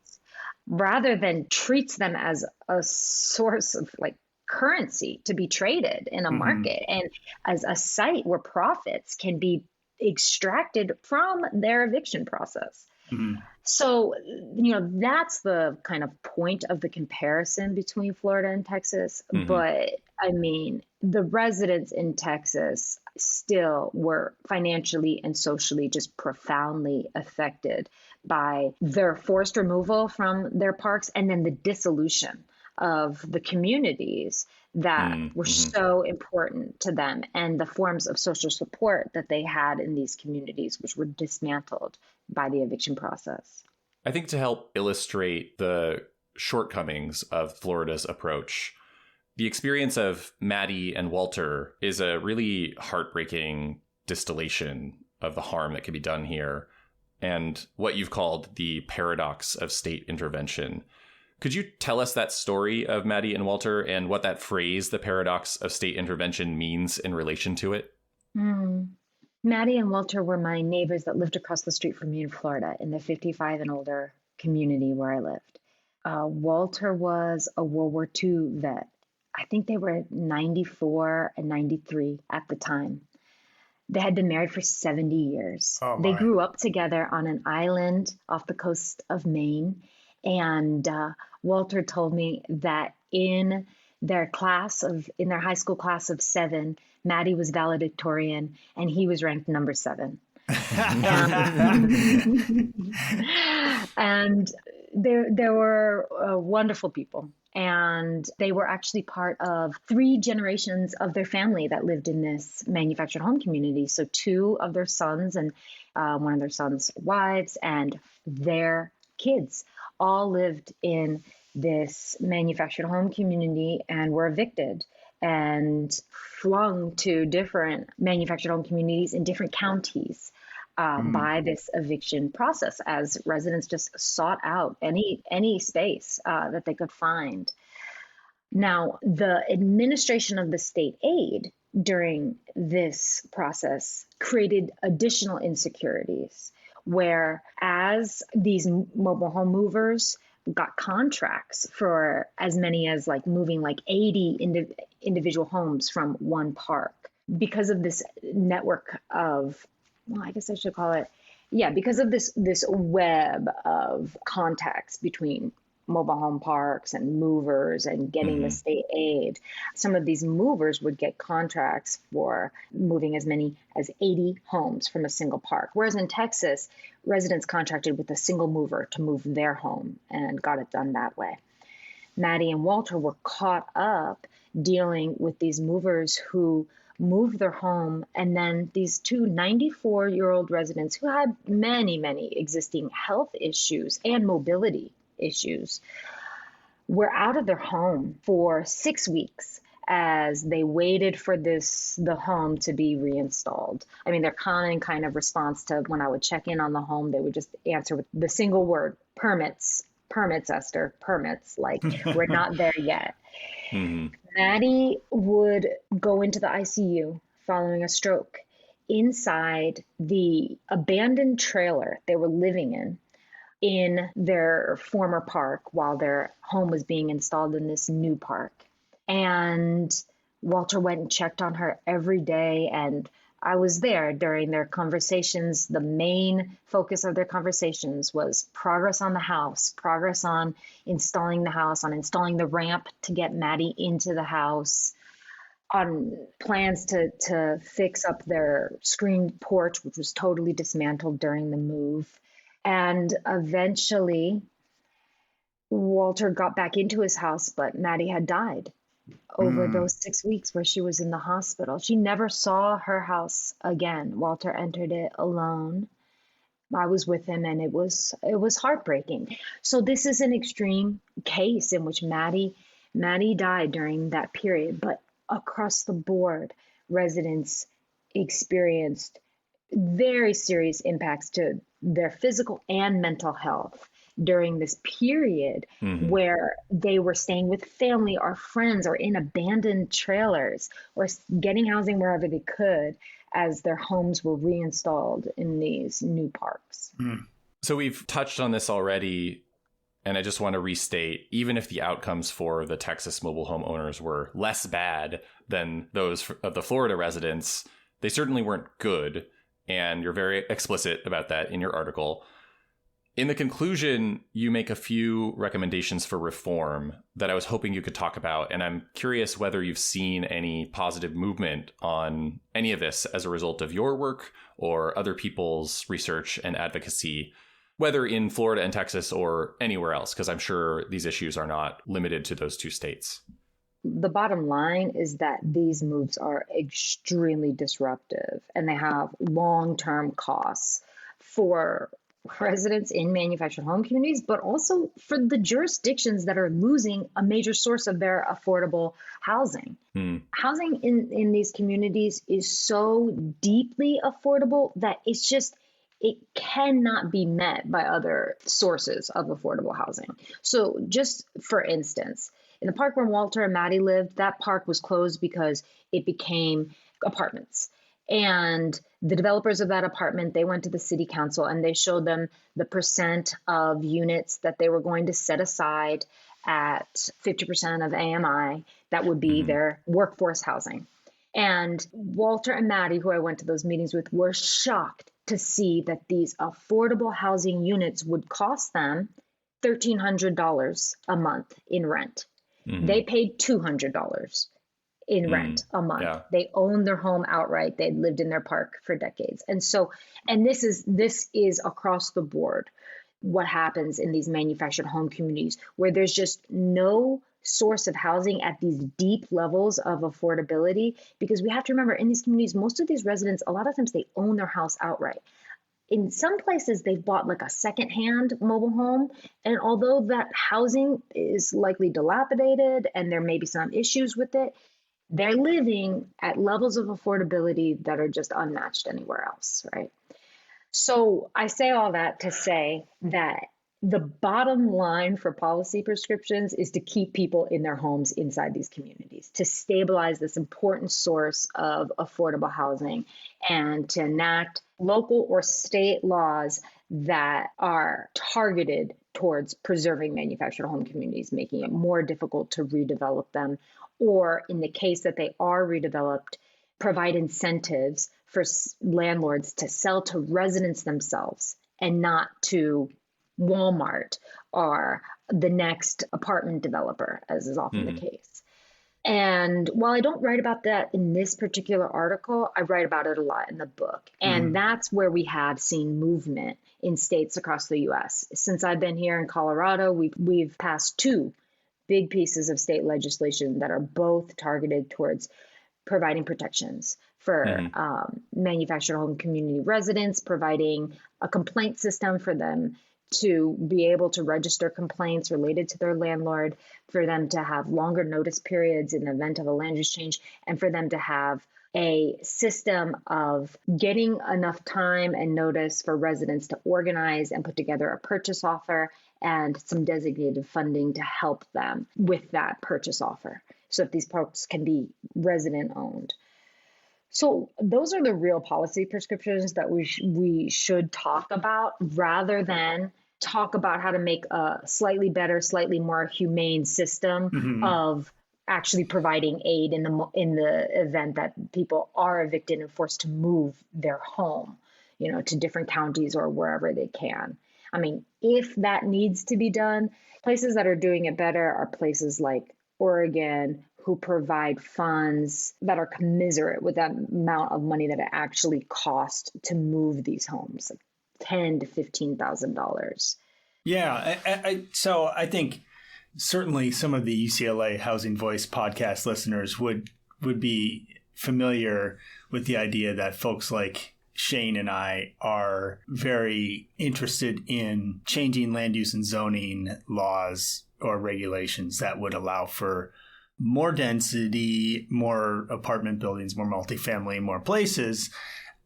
rather than treats them as a source of like currency to be traded in a market and as a site where profits can be extracted from their eviction process. Mm-hmm. So, that's the kind of point of the comparison between Florida and Texas. Mm-hmm. But I mean, the residents in Texas still were financially and socially just profoundly affected by their forced removal from their parks and then the dissolution of the communities that were so important to them and the forms of social support that they had in these communities, which were dismantled by the eviction process. I think to help illustrate the shortcomings of Florida's approach, the experience of Maddie and Walter is a really heartbreaking distillation of the harm that can be done here and what you've called the paradox of state intervention. Could you tell us that story of Maddie and Walter and what that phrase, the paradox of state intervention, means in relation to it? Maddie and Walter were my neighbors that lived across the street from me in Florida in the 55 and older community where I lived. Walter was a World War II vet. I think they were 94 and 93 at the time. They had been married for 70 years. Oh, they grew up together on an island off the coast of Maine. And Walter told me that in their high school class of 7, Maddie was valedictorian and he was ranked number 7. And they were wonderful people. And they were actually part of 3 generations of their family that lived in this manufactured home community. So 2 of their sons and one of their sons' wives and their kids all lived in this manufactured home community and were evicted and flung to different manufactured home communities in different counties by this eviction process as residents just sought out any space that they could find. Now, the administration of the state aid during this process created additional insecurities where as these mobile home movers got contracts for as many as moving 80 individual homes from one park because of this network of, I guess I should call it, because of this web of contacts between mobile home parks and movers and getting the state aid. Some of these movers would get contracts for moving as many as 80 homes from a single park. Whereas in Texas, residents contracted with a single mover to move their home and got it done that way. Maddie and Walter were caught up dealing with these movers who moved their home, and then these 2 94-year-old residents who had many, many existing health issues and mobility issues were out of their home for 6 weeks as they waited for the home to be reinstalled. I mean, their common kind of response to when I would check in on the home, they would just answer with the single word, permits, Esther, permits, we're not there yet. Maddie would go into the ICU following a stroke inside the abandoned trailer they were living in their former park while their home was being installed in this new park. And Walter went and checked on her every day. And I was there during their conversations. The main focus of their conversations was progress on the house, progress on installing the house, on installing the ramp to get Maddie into the house, on plans to fix up their screened porch, which was totally dismantled during the move. And eventually, Walter got back into his house, but Maddie had died over those 6 weeks where she was in the hospital. She never saw her house again. Walter entered it alone. I was with him, and it was heartbreaking. So this is an extreme case in which Maddie died during that period, but across the board, residents experienced very serious impacts to their physical and mental health during this period where they were staying with family or friends or in abandoned trailers or getting housing wherever they could as their homes were reinstalled in these new parks. So we've touched on this already, and I just want to restate, even if the outcomes for the Texas mobile home owners were less bad than those of the Florida residents, they certainly weren't good. And you're very explicit about that in your article. In the conclusion, you make a few recommendations for reform that I was hoping you could talk about, and I'm curious whether you've seen any positive movement on any of this as a result of your work or other people's research and advocacy, whether in Florida and Texas or anywhere else, because I'm sure these issues are not limited to those two states. The bottom line is that these moves are extremely disruptive and they have long-term costs for residents in manufactured home communities, but also for the jurisdictions that are losing a major source of their affordable housing. Housing in these communities is so deeply affordable that it cannot be met by other sources of affordable housing. So just for instance, in the park where Walter and Maddie lived, that park was closed because it became apartments. And the developers of that apartment, they went to the city council and they showed them the percent of units that they were going to set aside at 50% of AMI that would be their workforce housing. And Walter and Maddie, who I went to those meetings with, were shocked to see that these affordable housing units would cost them $1,300 a month in rent. They paid $200 in rent a month. Yeah. They owned their home outright. They'd lived in their park for decades. And this is across the board what happens in these manufactured home communities where there's just no source of housing at these deep levels of affordability, because we have to remember in these communities, most of these residents, a lot of times they own their house outright. In some places, they've bought like a secondhand mobile home. And although that housing is likely dilapidated and there may be some issues with it, they're living at levels of affordability that are just unmatched anywhere else, right? So I say all that to say that the bottom line for policy prescriptions is to keep people in their homes inside these communities, to stabilize this important source of affordable housing, and to enact local or state laws that are targeted towards preserving manufactured home communities, making it more difficult to redevelop them, or in the case that they are redeveloped, provide incentives for landlords to sell to residents themselves and not to Walmart or the next apartment developer, as is often the case. And while I don't write about that in this particular article, I write about it a lot in the book. And that's where we have seen movement in states across the U.S. Since I've been here in Colorado, we've passed two big pieces of state legislation that are both targeted towards providing protections for manufactured home community residents, providing a complaint system for them to be able to register complaints related to their landlord, for them to have longer notice periods in the event of a land use change, and for them to have a system of getting enough time and notice for residents to organize and put together a purchase offer and some designated funding to help them with that purchase offer, so that these parks can be resident owned. So those are the real policy prescriptions that we should talk about, rather than talk about how to make a slightly better, slightly more humane system of actually providing aid in the event that people are evicted and forced to move their home, to different counties or wherever they can. I mean, if that needs to be done, places that are doing it better are places like Oregon, who provide funds that are commensurate with that amount of money that it actually costs to move these homes, like $10,000 to $15,000. Yeah, so I think certainly some of the UCLA Housing Voice podcast listeners would be familiar with the idea that folks like Shane and I are very interested in changing land use and zoning laws or regulations that would allow for more density, more apartment buildings, more multifamily, more places,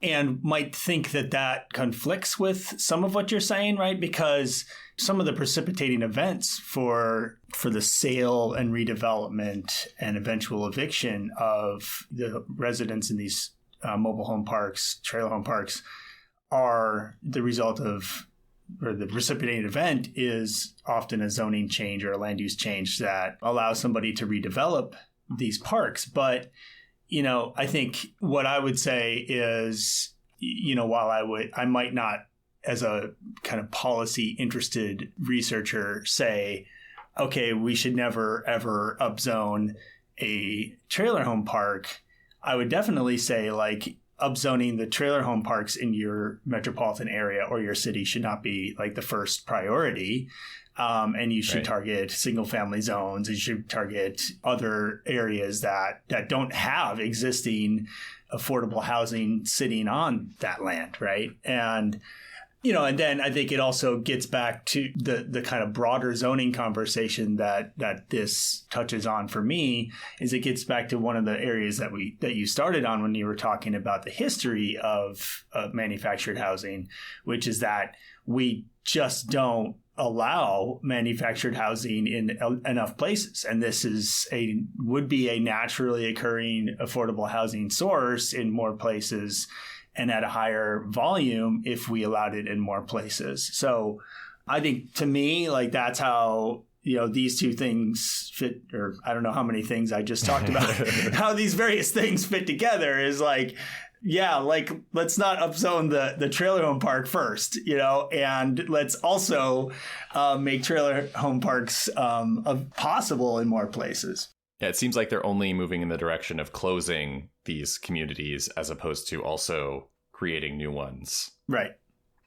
and might think that conflicts with some of what you're saying, right? Because some of the precipitating events for the sale and redevelopment and eventual eviction of the residents in these mobile home parks, trailer home parks, are the result of, or the precipitating event is often a zoning change or a land use change that allows somebody to redevelop these parks. But, I think what I would say is, while I might not as a kind of policy interested researcher, say, okay, we should never, ever upzone a trailer home park, I would definitely say like upzoning the trailer home parks in your metropolitan area or your city should not be like the first priority. And you should target single family zones. You should target other areas that don't have existing affordable housing sitting on that land, right? And and then I think it also gets back to the kind of broader zoning conversation that this touches on for me, is it gets back to one of the areas that you started on when you were talking about the history of manufactured housing, which is that we just don't allow manufactured housing in enough places. And this would be a naturally occurring affordable housing source in more places and at a higher volume if we allowed it in more places. So I think, to me, like, that's how, these two things fit, or I don't know how many things I just talked about, how these various things fit together is like, let's not upzone the trailer home park first, and let's also make trailer home parks possible in more places. Yeah, it seems like they're only moving in the direction of closing these communities as opposed to also creating new ones. Right.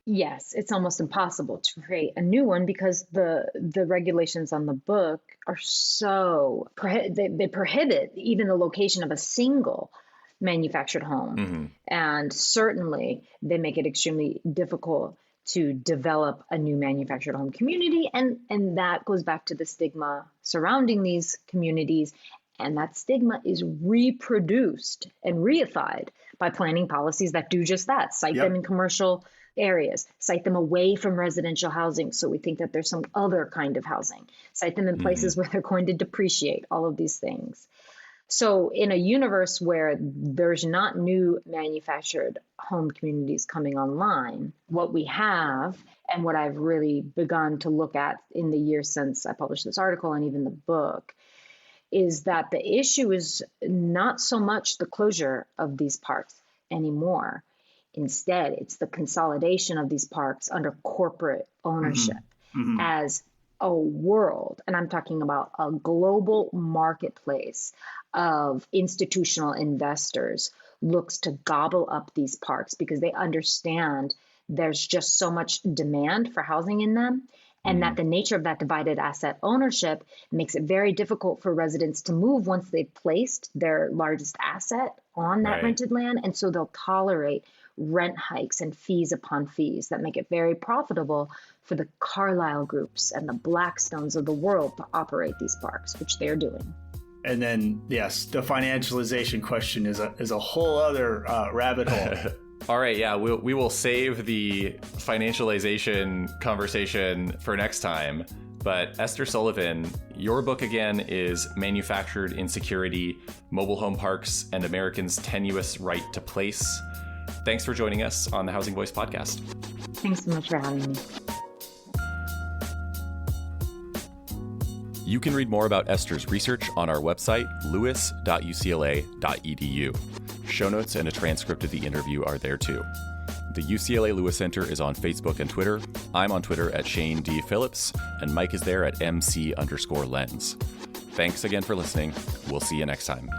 Yes, it's almost impossible to create a new one because the regulations on the book are so they prohibit even the location of a single manufactured home. Mm-hmm. And certainly they make it extremely difficult to develop a new manufactured home community. And that goes back to the stigma surrounding these communities. And that stigma is reproduced and reified by planning policies that do just that, cite them in commercial areas, cite them away from residential housing. So we think that there's some other kind of housing, cite them in places where they're going to depreciate, all of these things. So in a universe where there's not new manufactured home communities coming online, what we have, and what I've really begun to look at in the years since I published this article and even the book, is that the issue is not so much the closure of these parks anymore. Instead, it's the consolidation of these parks under corporate ownership as a world, and I'm talking about a global marketplace of institutional investors, looks to gobble up these parks because they understand there's just so much demand for housing in them, and that the nature of that divided asset ownership makes it very difficult for residents to move once they've placed their largest asset on that rented land. And so they'll tolerate rent hikes and fees upon fees that make it very profitable for the Carlyle groups and the Blackstones of the world to operate these parks, which they're doing. And then, yes, the financialization question is a whole other rabbit hole. All right, yeah, we will save the financialization conversation for next time. But Esther Sullivan, your book again is Manufactured Insecurity, Mobile Home Parks and Americans' Tenuous Right to Place. Thanks for joining us on the Housing Voice podcast. Thanks so much for having me. You can read more about Esther's research on our website, lewis.ucla.edu. Show notes and a transcript of the interview are there too. The UCLA Lewis Center is on Facebook and Twitter. I'm on Twitter at Shane D. Phillips, and Mike is there at MC_lens. Thanks again for listening. We'll see you next time.